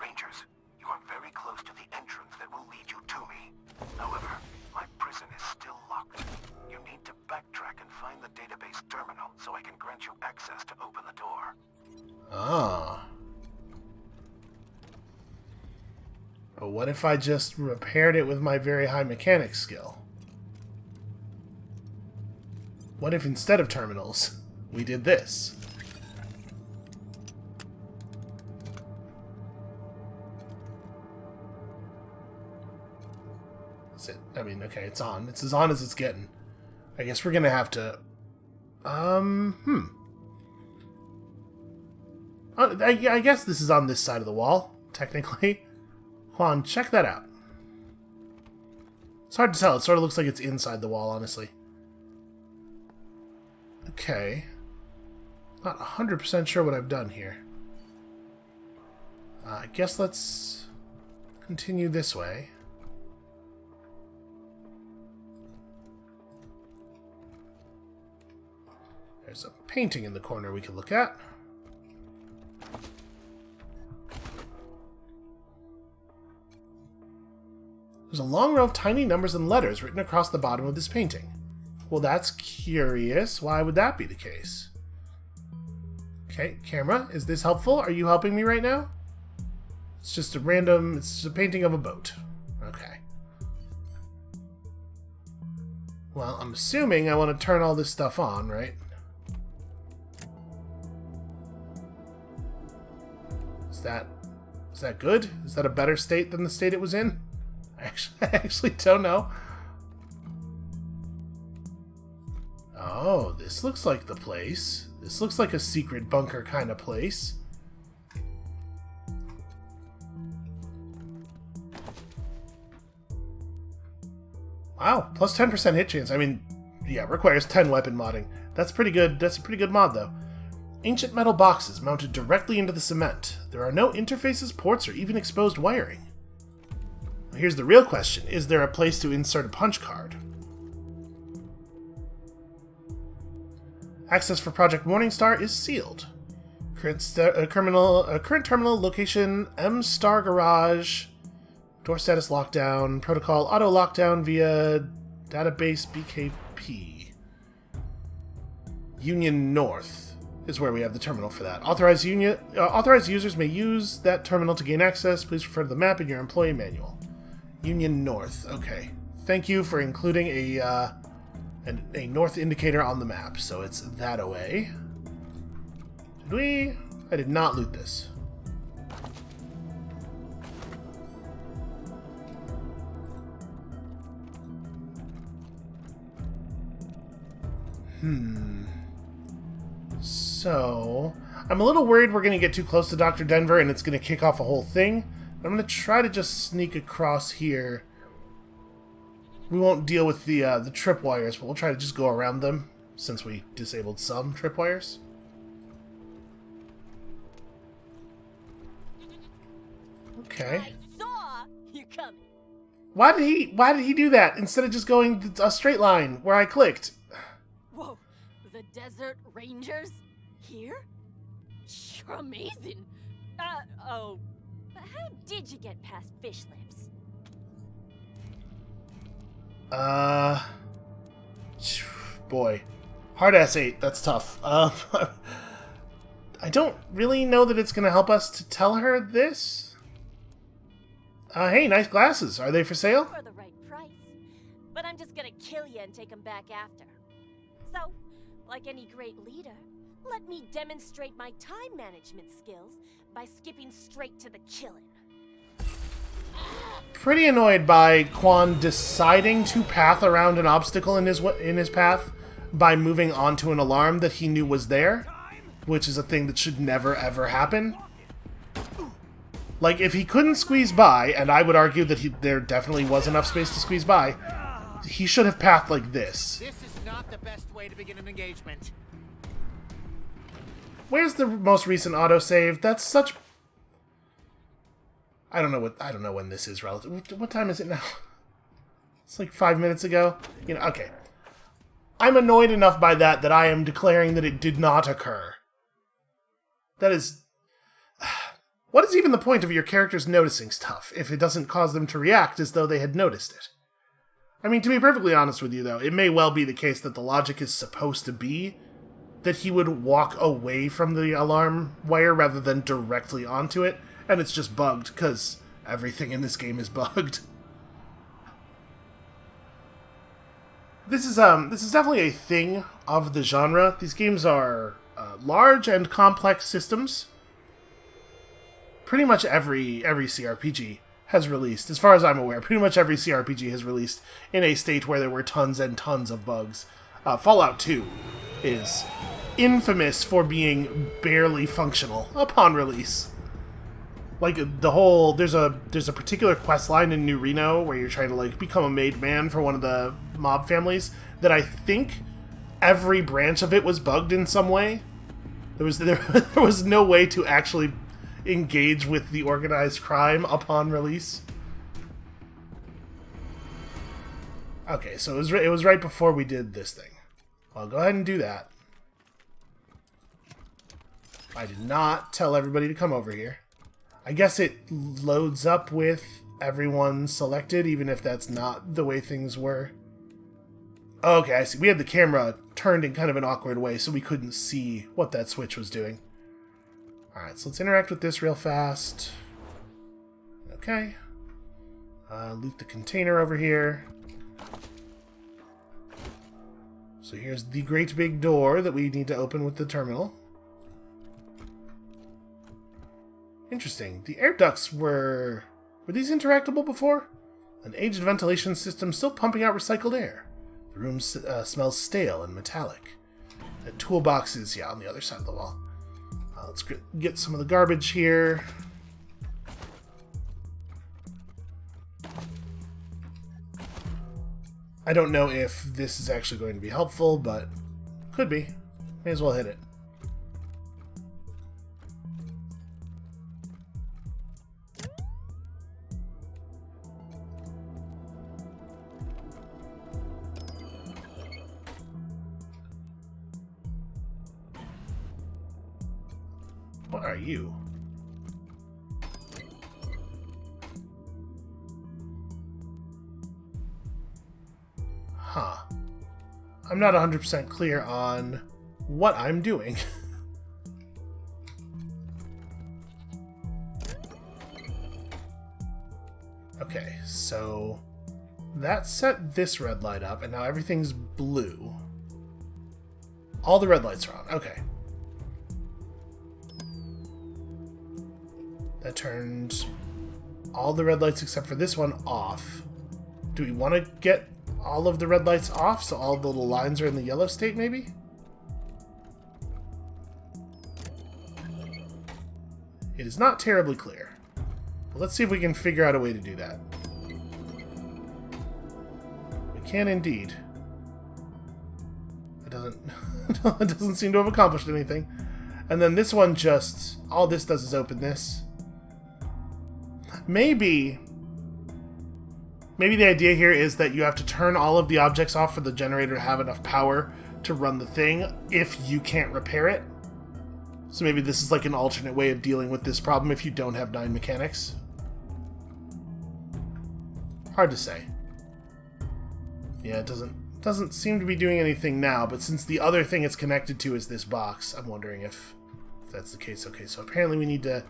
Rangers, you are very close to the entrance that will lead you to me. However, my prison is still locked. You need to backtrack and find the database terminal so I can grant you access to open the door. Ah. But what if I just repaired it with my very high mechanics skill? What if instead of terminals, we did this? That's it. I mean, okay, it's on. It's as on as it's getting. I guess we're gonna have to... Oh, I guess this is on this side of the wall, technically. Quan, check that out. It's hard to tell. It sort of looks like it's inside the wall, honestly. Okay. Not 100% sure what I've done here. I guess let's continue this way. There's a painting in the corner we can look at. There's a long row of tiny numbers and letters written across the bottom of this painting. Well, that's curious. Why would that be the case? Okay, camera, is this helpful? Are you helping me right now? It's just a random... It's just a painting of a boat. Okay. Well, I'm assuming I want to turn all this stuff on, right? Is that good? Is that a better state than the state it was in? I actually don't know. Oh, this looks like the place. This looks like a secret bunker kind of place. Wow, plus 10% hit chance. I mean, yeah, requires 10 weapon modding. That's pretty good. That's a pretty good mod, though. Ancient metal boxes mounted directly into the cement. There are no interfaces, ports, or even exposed wiring. Here's the real question. Is there a place to insert a punch card? Access for Project Morningstar is sealed. Current terminal location M Star Garage. Door status lockdown. Protocol auto lockdown via database BKP. Union North is where we have the terminal for that. Authorized users may use that terminal to gain access. Please refer to the map in your employee manual. Union North. Okay. Thank you for including a north indicator on the map. So it's that away. Did we? I did not loot this. So, I'm a little worried we're going to get too close to Dr. Denver and it's going to kick off a whole thing. I'm going to try to just sneak across here. We won't deal with the tripwires, but we'll try to just go around them since we disabled some tripwires. Okay. I saw you coming. Why did he do that instead of just going a straight line where I clicked? Whoa, the Desert Rangers? Here? You're amazing. Oh. But how did you get past Fish Lips? Boy. Hard S8, that's tough. I don't really know that it's going to help us to tell her this. Hey, nice glasses. Are they for sale? For the right price. But I'm just gonna kill you and take them back after. So, like any great leader, let me demonstrate my time management skills by skipping straight to the killing. Pretty annoyed by Quan deciding to path around an obstacle in his path by moving onto an alarm that he knew was there, which is a thing that should never ever happen. Like, if he couldn't squeeze by, and I would argue that there definitely was enough space to squeeze by, he should have pathed like this. This is not the best way to begin an engagement. Where's the most recent autosave? That's such... I don't know when this is relative. What time is it now? It's like 5 minutes ago. You know, okay. I'm annoyed enough by that I am declaring that it did not occur. That is... What is even the point of your characters noticing stuff if it doesn't cause them to react as though they had noticed it? I mean, to be perfectly honest with you, though, it may well be the case that the logic is supposed to be that he would walk away from the alarm wire rather than directly onto it, and it's just bugged, because everything in this game is bugged. This is definitely a thing of the genre. These games are large and complex systems. Pretty much every CRPG has released, as far as I'm aware, pretty much every CRPG has released in a state where there were tons and tons of bugs. Fallout 2 is infamous for being barely functional upon release. Like, there's a particular quest line in New Reno where you're trying to, like, become a made man for one of the mob families that I think every branch of it was bugged in some way. There was no way to actually engage with the organized crime upon release. Okay, so it was right before we did this thing. I'll go ahead and do that. I did not tell everybody to come over here. I guess it loads up with everyone selected, even if that's not the way things were. Okay, I see. We had the camera turned in kind of an awkward way, so we couldn't see what that switch was doing. Alright, so let's interact with this real fast. Okay. Loot the container over here. So here's the great big door that we need to open with the terminal. Interesting. The air ducts were these interactable before? An aged ventilation system still pumping out recycled air. The room smells stale and metallic. The toolbox is, yeah, on the other side of the wall. Let's get some of the garbage here. I don't know if this is actually going to be helpful, but could be. May as well hit it. What are you? Huh. I'm not 100% clear on what I'm doing. Okay, so that set this red light up, and now everything's blue. All the red lights are on. Okay. That turned all the red lights except for this one off. Do we want to get all of the red lights off so all the little lines are in the yellow state, maybe? It is not terribly clear. But let's see if we can figure out a way to do that. We can indeed. It doesn't seem to have accomplished anything. And then this one just... all this does is open this. Maybe the idea here is that you have to turn all of the objects off for the generator to have enough power to run the thing if you can't repair it. So maybe this is like an alternate way of dealing with this problem if you don't have 9 mechanics. Hard to say. Yeah, it doesn't seem to be doing anything now, but since the other thing it's connected to is this box, I'm wondering if that's the case. Okay, so apparently we need to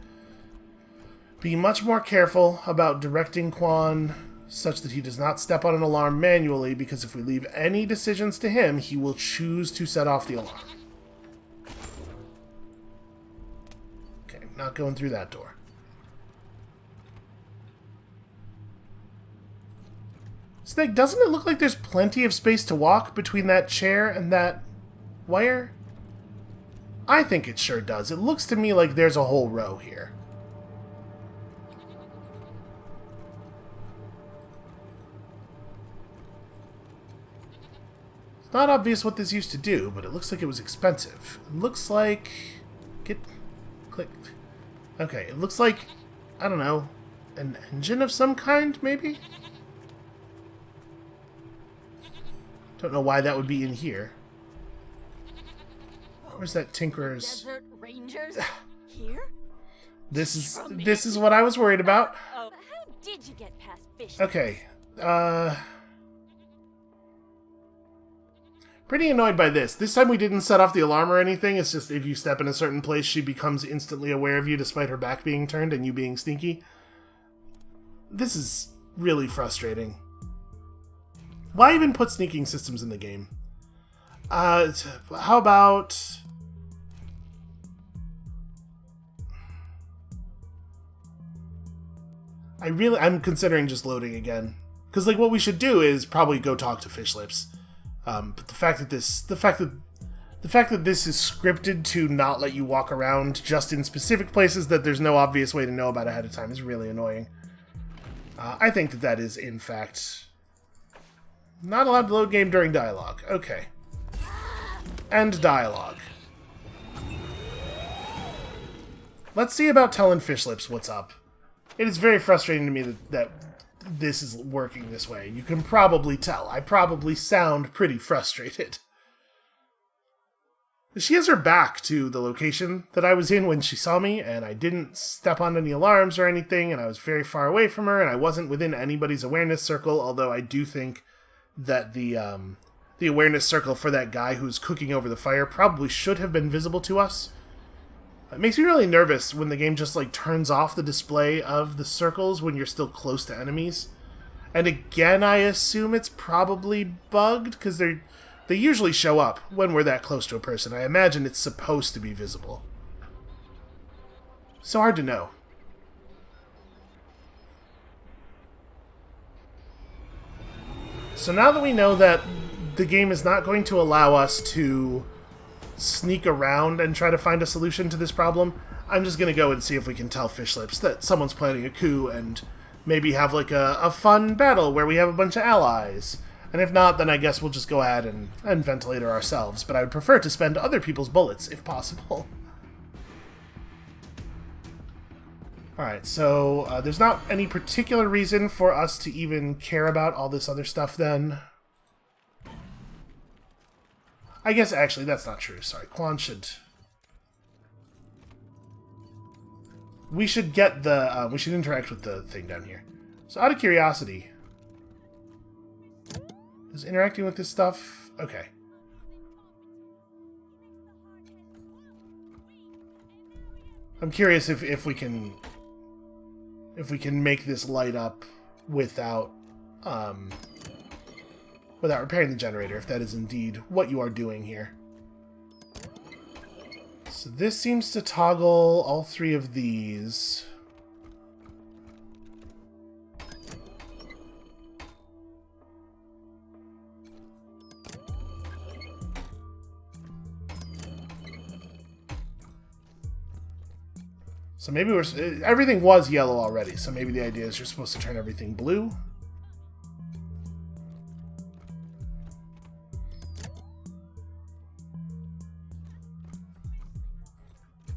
be much more careful about directing Quan such that he does not step on an alarm manually, because if we leave any decisions to him, he will choose to set off the alarm. Okay, not going through that door. Snake, doesn't it look like there's plenty of space to walk between that chair and that wire? I think it sure does. It looks to me like there's a whole row here. It's not obvious what this used to do, but it looks like it was expensive. It looks like... clicked. Okay, it looks like, I don't know, an engine of some kind, maybe? Don't know why that would be in here. Where's that Tinkerer's... Desert Rangers? Here? This is what I was worried about. Oh, how did you get past fish? Okay, pretty annoyed by this. This time we didn't set off the alarm or anything. It's just if you step in a certain place, she becomes instantly aware of you despite her back being turned and you being sneaky. This is really frustrating. Why even put sneaking systems in the game? How about... I'm considering just loading again. Because, like, what we should do is probably go talk to Fish Lips. But the fact that this is scripted to not let you walk around just in specific places that there's no obvious way to know about ahead of time is really annoying. I think that is, in fact, not allowed to load game during dialogue. Okay. End dialogue. Let's see about telling Fish Lips what's up. It is very frustrating to me that this is working this way. You can probably tell. I probably sound pretty frustrated. She has her back to the location that I was in when she saw me, and I didn't step on any alarms or anything, and I was very far away from her, and I wasn't within anybody's awareness circle, although I do think that the awareness circle for that guy who's cooking over the fire probably should have been visible to us. It makes me really nervous when the game just, like, turns off the display of the circles when you're still close to enemies. And again, I assume it's probably bugged, because they usually show up when we're that close to a person. I imagine it's supposed to be visible. So hard to know. So now that we know that the game is not going to allow us to sneak around and try to find a solution to this problem, I'm just going to go and see if we can tell Fish Lips that someone's planning a coup and maybe have like a fun battle where we have a bunch of allies. And if not, then I guess we'll just go ahead and ventilate her ourselves. But I would prefer to spend other people's bullets, if possible. Alright, so there's not any particular reason for us to even care about all this other stuff then. I guess, actually, that's not true. Sorry, Quan should... We should get the... we should interact with the thing down here. So, out of curiosity... Is interacting with this stuff... Okay. I'm curious if we can... If we can make this light up without... without repairing the generator, if that is indeed what you are doing here. So this seems to toggle all three of these. So maybe everything was yellow already, so maybe the idea is you're supposed to turn everything blue.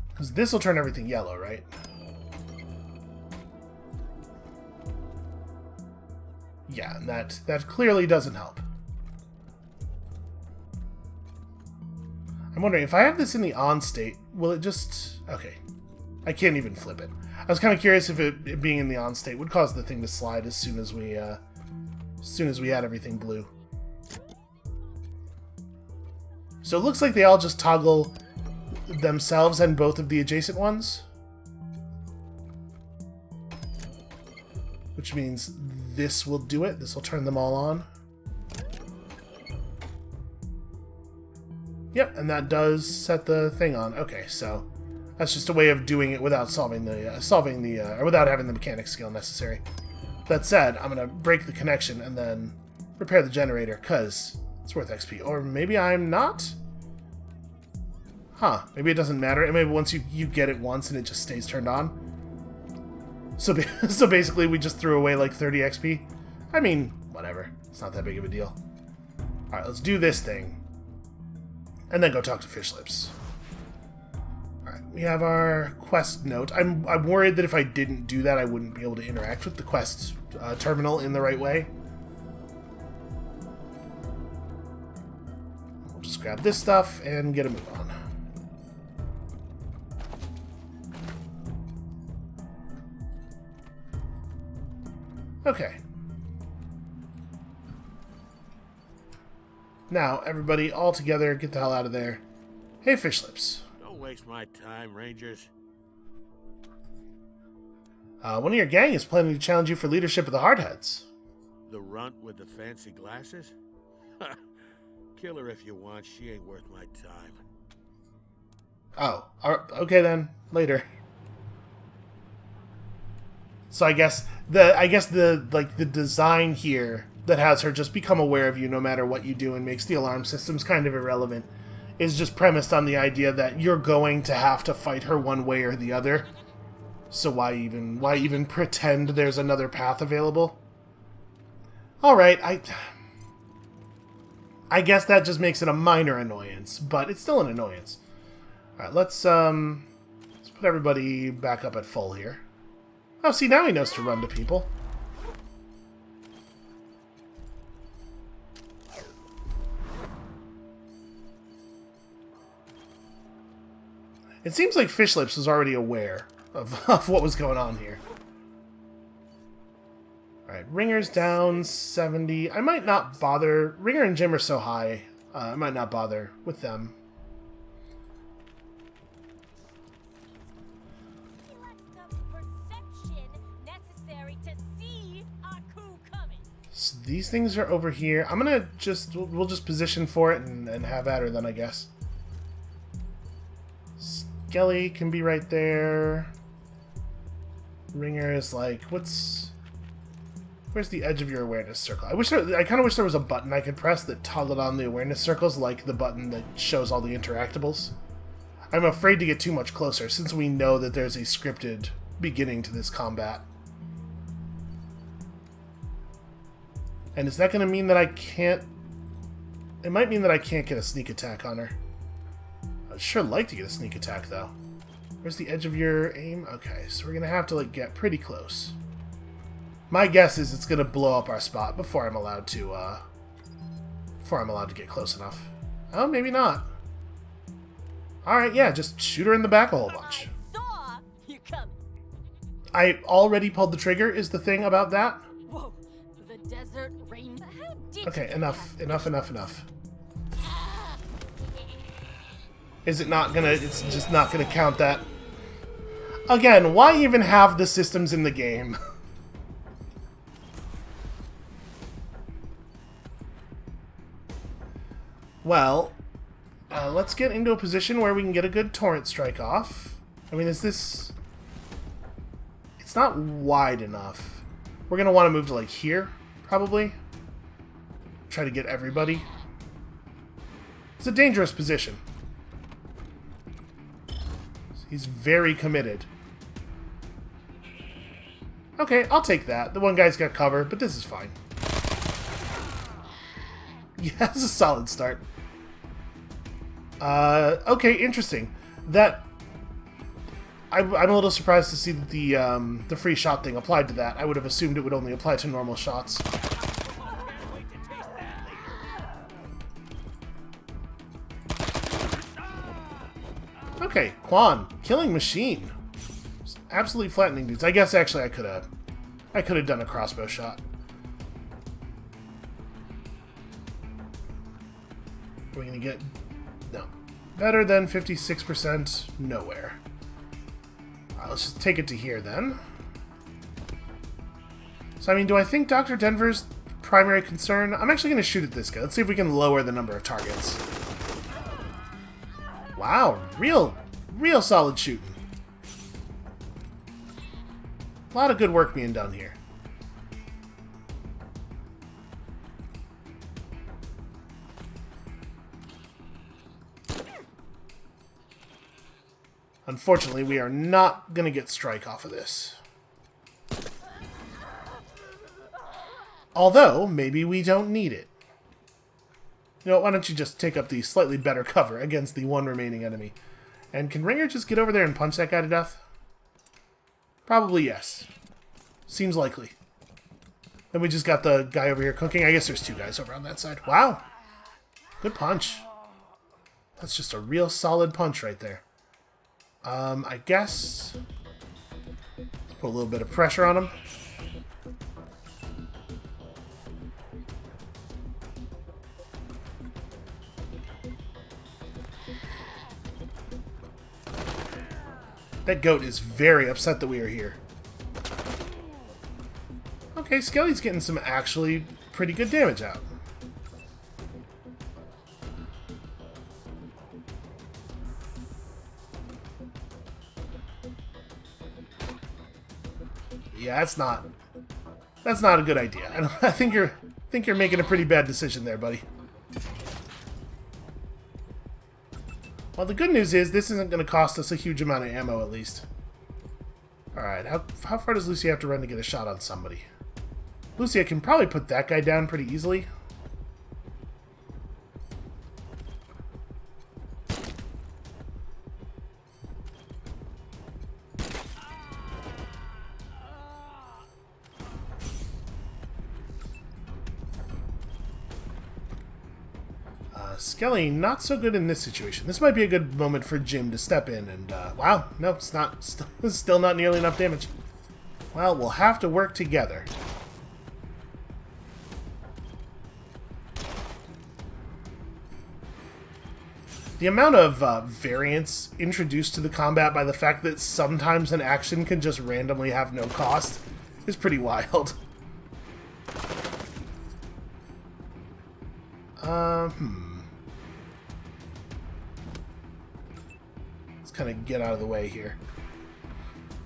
Because this will turn everything yellow, right? Yeah, and that clearly doesn't help. I'm wondering, if I have this in the on state, will it just... Okay. I can't even flip it. I was kind of curious if it being in the on state would cause the thing to slide as soon as we had everything blue. So it looks like they all just toggle themselves and both of the adjacent ones. Which means this will do it. This will turn them all on. Yep, and that does set the thing on. Okay, so that's just a way of doing it without or without having the mechanics skill necessary. That said, I'm gonna break the connection and then repair the generator because it's worth XP. Or maybe I'm not. Huh, maybe it doesn't matter. Maybe once you get it once and it just stays turned on. So, so basically we just threw away like 30 XP. I mean, whatever. It's not that big of a deal. Alright, let's do this thing. And then go talk to Fish Lips. Alright, we have our quest note. I'm worried that if I didn't do that, I wouldn't be able to interact with the quest terminal in the right way. We'll just grab this stuff and get a move on. Okay. Now, everybody, all together, get the hell out of there. Hey, Fish Lips. Don't waste my time, Rangers. One of your gang is planning to challenge you for leadership of the Hardheads. The runt with the fancy glasses? Kill her if you want. She ain't worth my time. Oh, okay then. Later. So I guess the design here that has her just become aware of you no matter what you do and makes the alarm systems kind of irrelevant is just premised on the idea that you're going to have to fight her one way or the other. So why even pretend there's another path available? All right, I guess that just makes it a minor annoyance, but it's still an annoyance. All right, let's put everybody back up at full here. Oh, see, now he knows to run to people. It seems like Fish Lips was already aware of what was going on here. Alright, Ringer's down 70. I might not bother. Ringer and Jim are so high. I might not bother with them. So these things are over here. I'm gonna we'll just position for it and have at her then, I guess. Skelly can be right there. Ringer is like, where's the edge of your awareness circle? I kind of wish there was a button I could press that toggled on the awareness circles, like the button that shows all the interactables. I'm afraid to get too much closer, since we know that there's a scripted beginning to this combat. And is that going to mean that I can't... It might mean that I can't get a sneak attack on her. I'd sure like to get a sneak attack, though. Where's the edge of your aim? Okay, so we're going to have to, like, get pretty close. My guess is it's going to blow up our spot before I'm allowed to, get close enough. Oh, maybe not. Alright, yeah, just shoot her in the back a whole bunch. You come. I already pulled the trigger, is the thing about that. Whoa, the desert rain. How did Okay, you enough. Is it not gonna... It's just not gonna count that. Again, why even have the systems in the game? Well, let's get into a position where we can get a good torrent strike off. I mean, is this... It's not wide enough. We're going to want to move to, like, here, probably. Try to get everybody. It's a dangerous position. He's very committed. Okay, I'll take that. The one guy's got cover, but this is fine. Yeah, it's a solid start. Okay, interesting. That... I'm a little surprised to see that the free shot thing applied to that. I would have assumed it would only apply to normal shots. Okay, Quan, killing machine. Just absolutely flattening dudes. I guess actually I could have done a crossbow shot. Are we gonna get... No. Better than 56%? Nowhere. Alright, let's just take it to here, then. So, I mean, do I think Dr. Denver's primary concern? I'm actually gonna shoot at this guy. Let's see if we can lower the number of targets. Wow, real solid shooting. A lot of good work being done here. Unfortunately, we are not going to get strike off of this. Although, maybe we don't need it. You know, why don't you just take up the slightly better cover against the one remaining enemy? And can Ringer just get over there and punch that guy to death? Probably yes. Seems likely. Then we just got the guy over here cooking. I guess there's two guys over on that side. Wow. Good punch. That's just a real solid punch right there. I guess... Let's put a little bit of pressure on him. That goat is very upset that we are here. Okay, Skelly's getting some actually pretty good damage out. Yeah, that's not a good idea. I think you're making a pretty bad decision there, buddy. Well, the good news is this isn't going to cost us a huge amount of ammo, at least. Alright, how far does Lucia have to run to get a shot on somebody? Lucia can probably put that guy down pretty easily. Skelly, not so good in this situation. This might be a good moment for Jim to step in and, wow, no, it's not, still not nearly enough damage. Well, we'll have to work together. The amount of variance introduced to the combat by the fact that sometimes an action can just randomly have no cost is pretty wild. Let's kind of get out of the way here.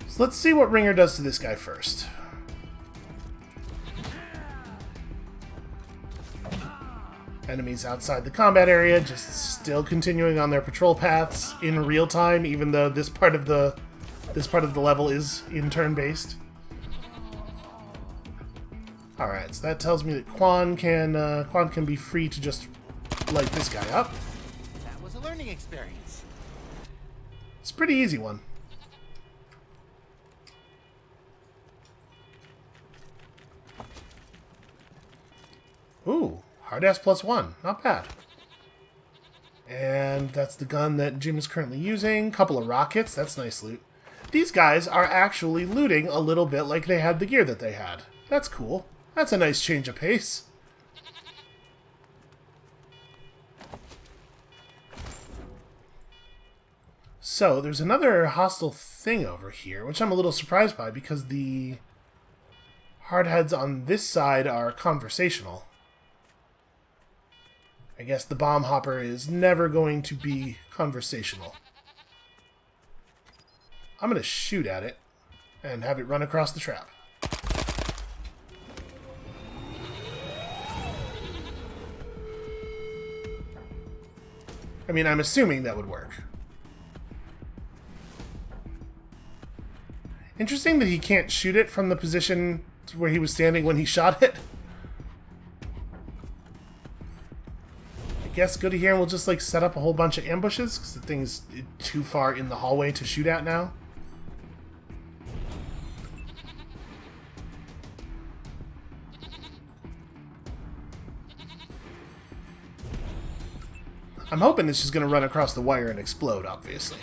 So let's see what Ringer does to this guy first. Enemies outside the combat area just still continuing on their patrol paths in real time, even though this part of the level is in turn-based. Alright, so that tells me that Quan can be free to just light this guy up. That was a learning experience. It's a pretty easy one. Ooh, hard-ass +1. Not bad. And that's the gun that Jim is currently using. Couple of rockets. That's nice loot. These guys are actually looting a little bit like they had the gear that they had. That's cool. That's a nice change of pace. So, there's another hostile thing over here, which I'm a little surprised by because the hardheads on this side are conversational. I guess the bomb hopper is never going to be conversational. I'm going to shoot at it and have it run across the trap. I mean, I'm assuming that would work. Interesting that he can't shoot it from the position where he was standing when he shot it. I guess go to here and we'll just like set up a whole bunch of ambushes because the thing's too far in the hallway to shoot at now. I'm hoping it's just going to run across the wire and explode, obviously.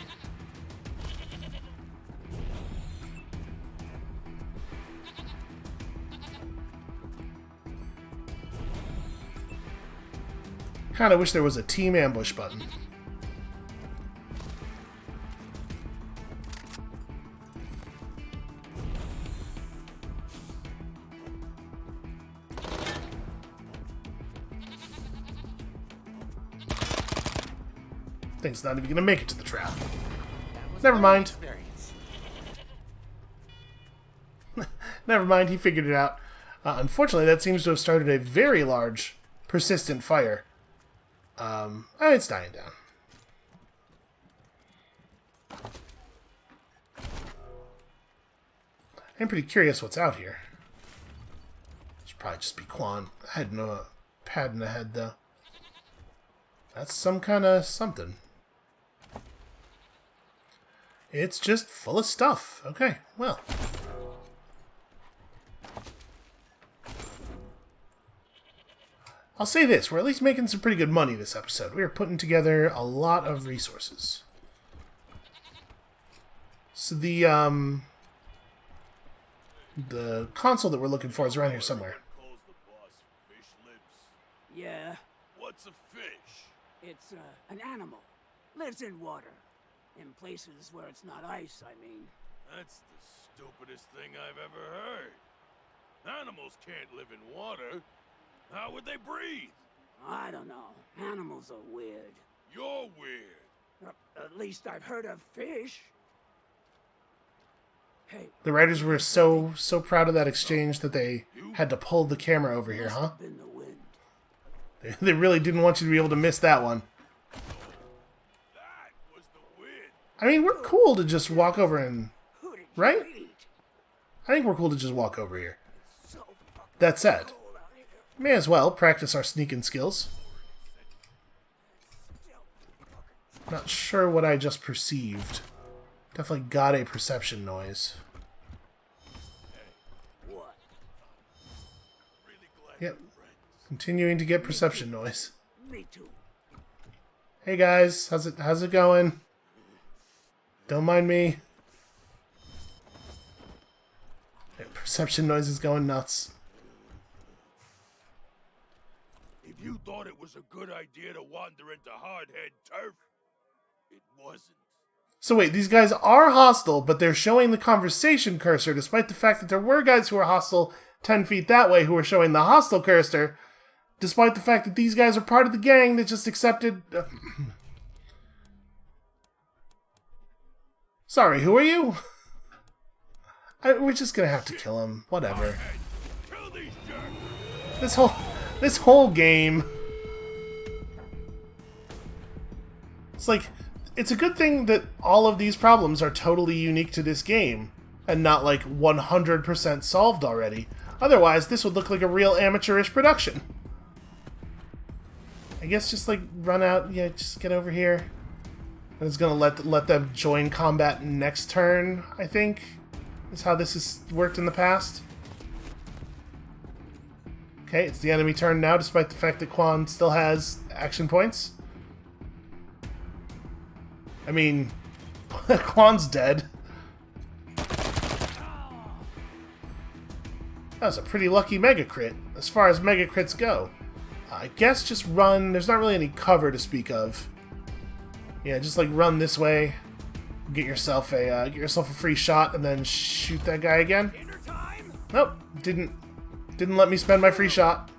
Kind of wish there was a team ambush button. Thing's not even going to make it to the trap. Never mind. Never mind, he figured it out. Unfortunately, that seems to have started a very large, persistent fire. It's dying down. I'm pretty curious what's out here. Should probably just be Quan. I had no pad in the head, though. That's some kind of something. It's just full of stuff. Okay, well. I'll say this, we're at least making some pretty good money this episode. We are putting together a lot of resources. So the console that we're looking for is around here somewhere. Yeah, What's a fish? it's an animal. Lives in water. In places where it's not ice, I mean. That's the stupidest thing I've ever heard. Animals can't live in water. How would they breathe? I don't know. Animals are weird. You're weird. At least I've heard of fish. Hey, The writers were so proud of that exchange that they had to pull the camera over here, must huh? have been the wind. They really didn't want you to be able to miss that one. That was the wind. I mean, we're cool to just walk over and... Who did you Right? eat? I think we're cool to just walk over here. So fucking That said, cold out here. may as well practice our sneaking skills. Not sure what I just perceived. Definitely got a perception noise. What? Really glad Yep. we're friends. Continuing to get perception noise. Me too. Hey guys, how's it going? Don't mind me. Yeah, perception noise is going nuts. If you thought it was a good idea to wander into hardhead turf, it wasn't. So wait, these guys are hostile, but they're showing the conversation cursor, despite the fact that there were guys who were hostile 10 feet that way who were showing the hostile cursor, despite the fact that these guys are part of the gang that just accepted... Sorry, who are you? We're just gonna have to kill him. Whatever. Hardhead, kill these jerks. This whole game... It's like... It's a good thing that all of these problems are totally unique to this game, and not like 100% solved already. Otherwise, this would look like a real amateurish production. I guess just, like, run out. Yeah, just get over here. And it's going to let them join combat next turn, I think, is how this has worked in the past. Okay, it's the enemy turn now, despite the fact that Quan still has action points. I mean, Quan's dead. That was a pretty lucky Mega Crit, as far as Mega Crits go. I guess just run. There's not really any cover to speak of. Yeah, just like run this way, get yourself a free shot, and then shoot that guy again. Nope, didn't let me spend my free shot.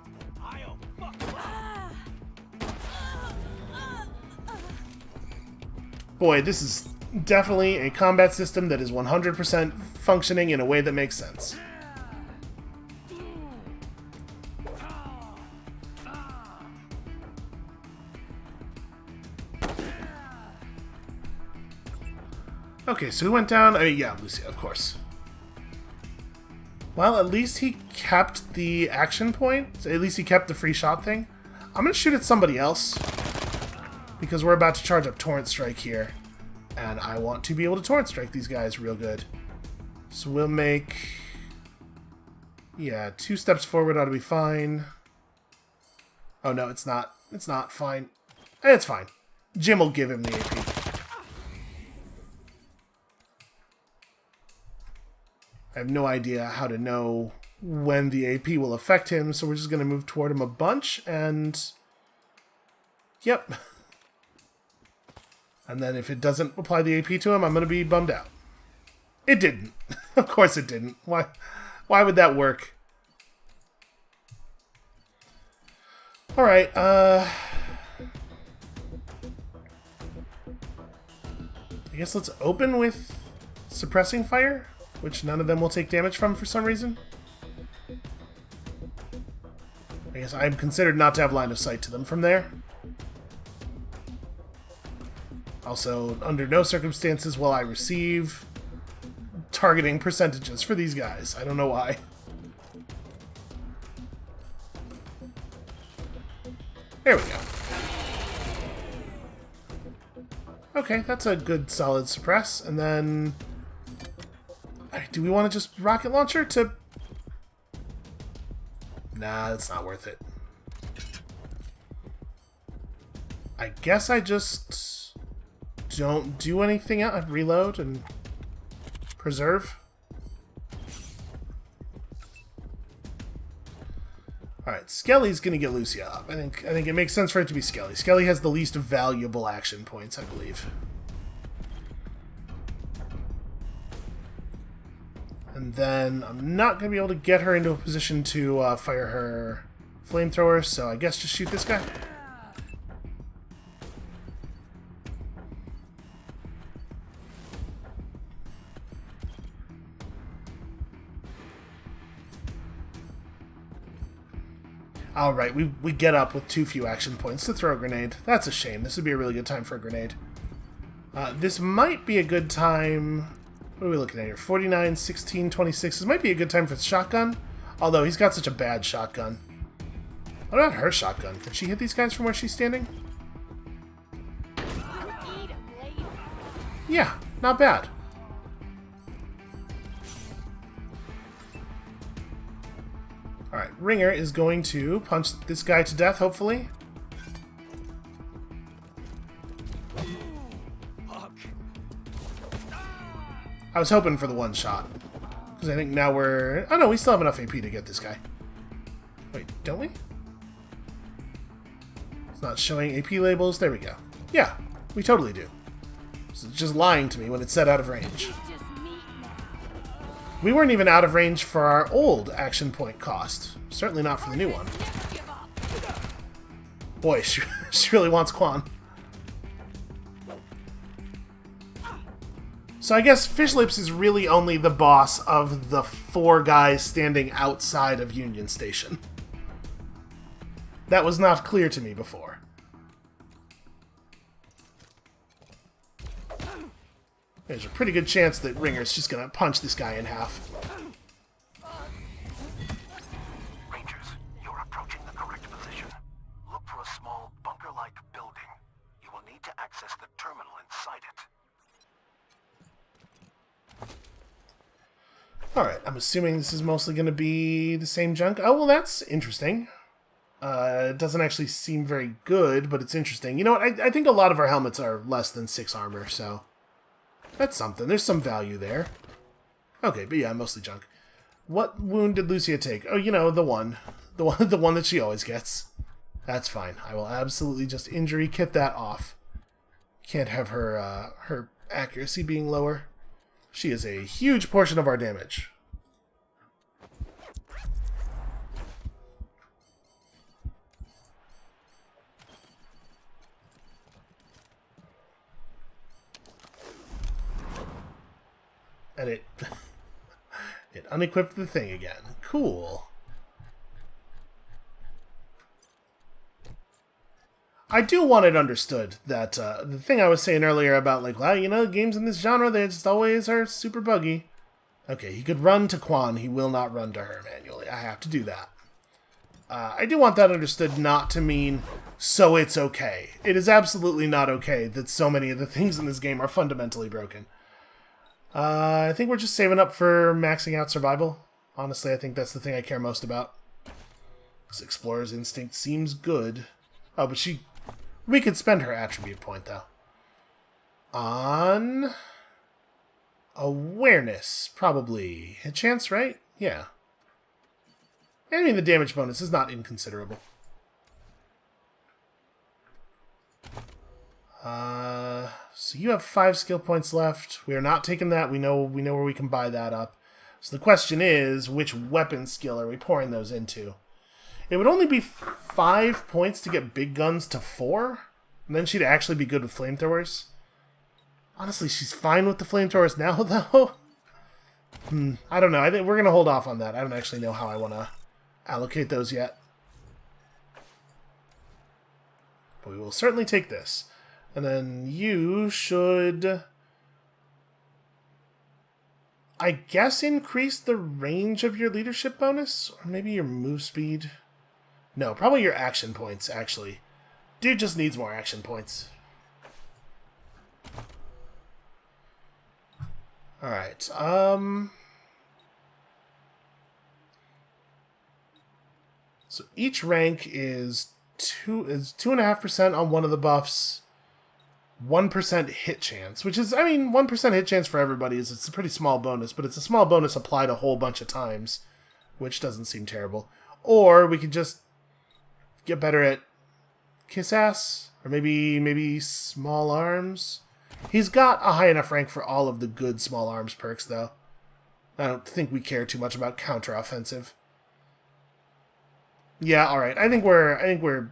Boy, this is definitely a combat system that is 100% functioning in a way that makes sense. Okay, so who went down? I mean, yeah, Lucia, of course. Well, at least he kept the action point. At least he kept the free shot thing. I'm going to shoot at somebody else, because we're about to charge up Torrent Strike here. And I want to be able to Torrent Strike these guys real good. So we'll make... Yeah, 2 steps forward ought to be fine. Oh, no, it's not. It's not. Fine. It's fine. Jim will give him the AP. I have no idea how to know when the AP will affect him, so we're just going to move toward him a bunch, and... Yep. And then if it doesn't apply the AP to him, I'm going to be bummed out. It didn't. Of course it didn't. Why would that work? Alright, I guess let's open with suppressing fire, which none of them will take damage from for some reason. I guess I'm considered not to have line of sight to them from there. Also, under no circumstances will I receive targeting percentages for these guys. I don't know why. There we go. Okay, that's a good solid suppress. And then... do we want to just rocket launcher to... Nah, that's not worth it. I guess I just don't do anything else. Reload and preserve. Alright, Skelly's gonna get Lucia up. I think it makes sense for it to be Skelly. Skelly has the least valuable action points, I believe. And then I'm not going to be able to get her into a position to fire her flamethrower, so I guess just shoot this guy. Alright, we get up with too few action points to throw a grenade. That's a shame. This would be a really good time for a grenade. This might be a good time... What are we looking at here? 49, 16, 26. This might be a good time for the shotgun. Although, he's got such a bad shotgun. What about her shotgun? Can she hit these guys from where she's standing? Yeah, not bad. Alright, Ringer is going to punch this guy to death, hopefully. I was hoping for the one shot. Because I think now we're... Oh no, we still have enough AP to get this guy. Wait, don't we? It's not showing AP labels. There we go. Yeah, we totally do. It's just lying to me when it's set out of range. We weren't even out of range for our old action point cost. Certainly not for the new one. Boy, she really wants Quan. So I guess Fish Lips is really only the boss of the 4 guys standing outside of Union Station. That was not clear to me before. There's a pretty good chance that Ringer's just gonna punch this guy in half. inside it. Alright, I'm assuming this is mostly going to be the same junk. Oh, well, that's interesting. It doesn't actually seem very good, but it's interesting. You know what? I think a lot of our helmets are less than 6 armor, so that's something. There's some value there. Okay, but yeah, mostly junk. What wound did Lucia take? Oh, you know, the one that she always gets. That's fine. I will absolutely just injury kit that off. Can't have her her accuracy being lower. She is a huge portion of our damage. And it unequipped the thing again. Cool. I do want it understood that the thing I was saying earlier about, like, well, you know, games in this genre, they just always are super buggy. Okay, he could run to Quan. He will not run to her manually. I have to do that. I do want that understood not to mean, so it's okay. It is absolutely not okay that so many of the things in this game are fundamentally broken. I think we're just saving up for maxing out survival. Honestly, I think that's the thing I care most about. This Explorer's Instinct seems good. Oh, but we could spend her attribute point, though. On awareness, probably. Hit chance, right? Yeah. I mean, the damage bonus is not inconsiderable. So you have 5 skill points left. We are not taking that. We know where we can buy that up. So the question is, which weapon skill are we pouring those into? It would only be 5 points to get big guns to 4, and then she'd actually be good with flamethrowers. Honestly, she's fine with the flamethrowers now, though. I don't know. I think we're gonna hold off on that. I don't actually know how I want to allocate those yet. But we will certainly take this. And then you should, I guess, increase the range of your leadership bonus? Or maybe your move speed? No, probably your action points, actually. Dude just needs more action points. Alright, so each rank is 2.5% on one of the buffs. 1% hit chance, which is, I mean, 1% hit chance for everybody it's a pretty small bonus, but it's a small bonus applied a whole bunch of times, which doesn't seem terrible. Or we could just get better at kiss ass, or maybe small arms. He's got a high enough rank for all of the good small arms perks, though. I don't think we care too much about counter-offensive. Yeah, alright. I think we're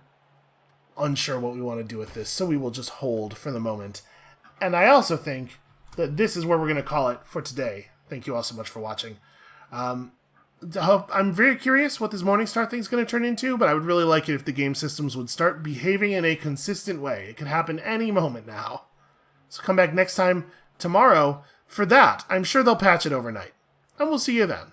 unsure what we want to do with this, so we will just hold for the moment. And I also think that this is where we're going to call it for today. Thank you all so much for watching. I'm very curious what this Morningstar thing is going to turn into, but I would really like it if the game systems would start behaving in a consistent way. It can happen any moment now. So come back next time tomorrow for that. I'm sure they'll patch it overnight. And we'll see you then.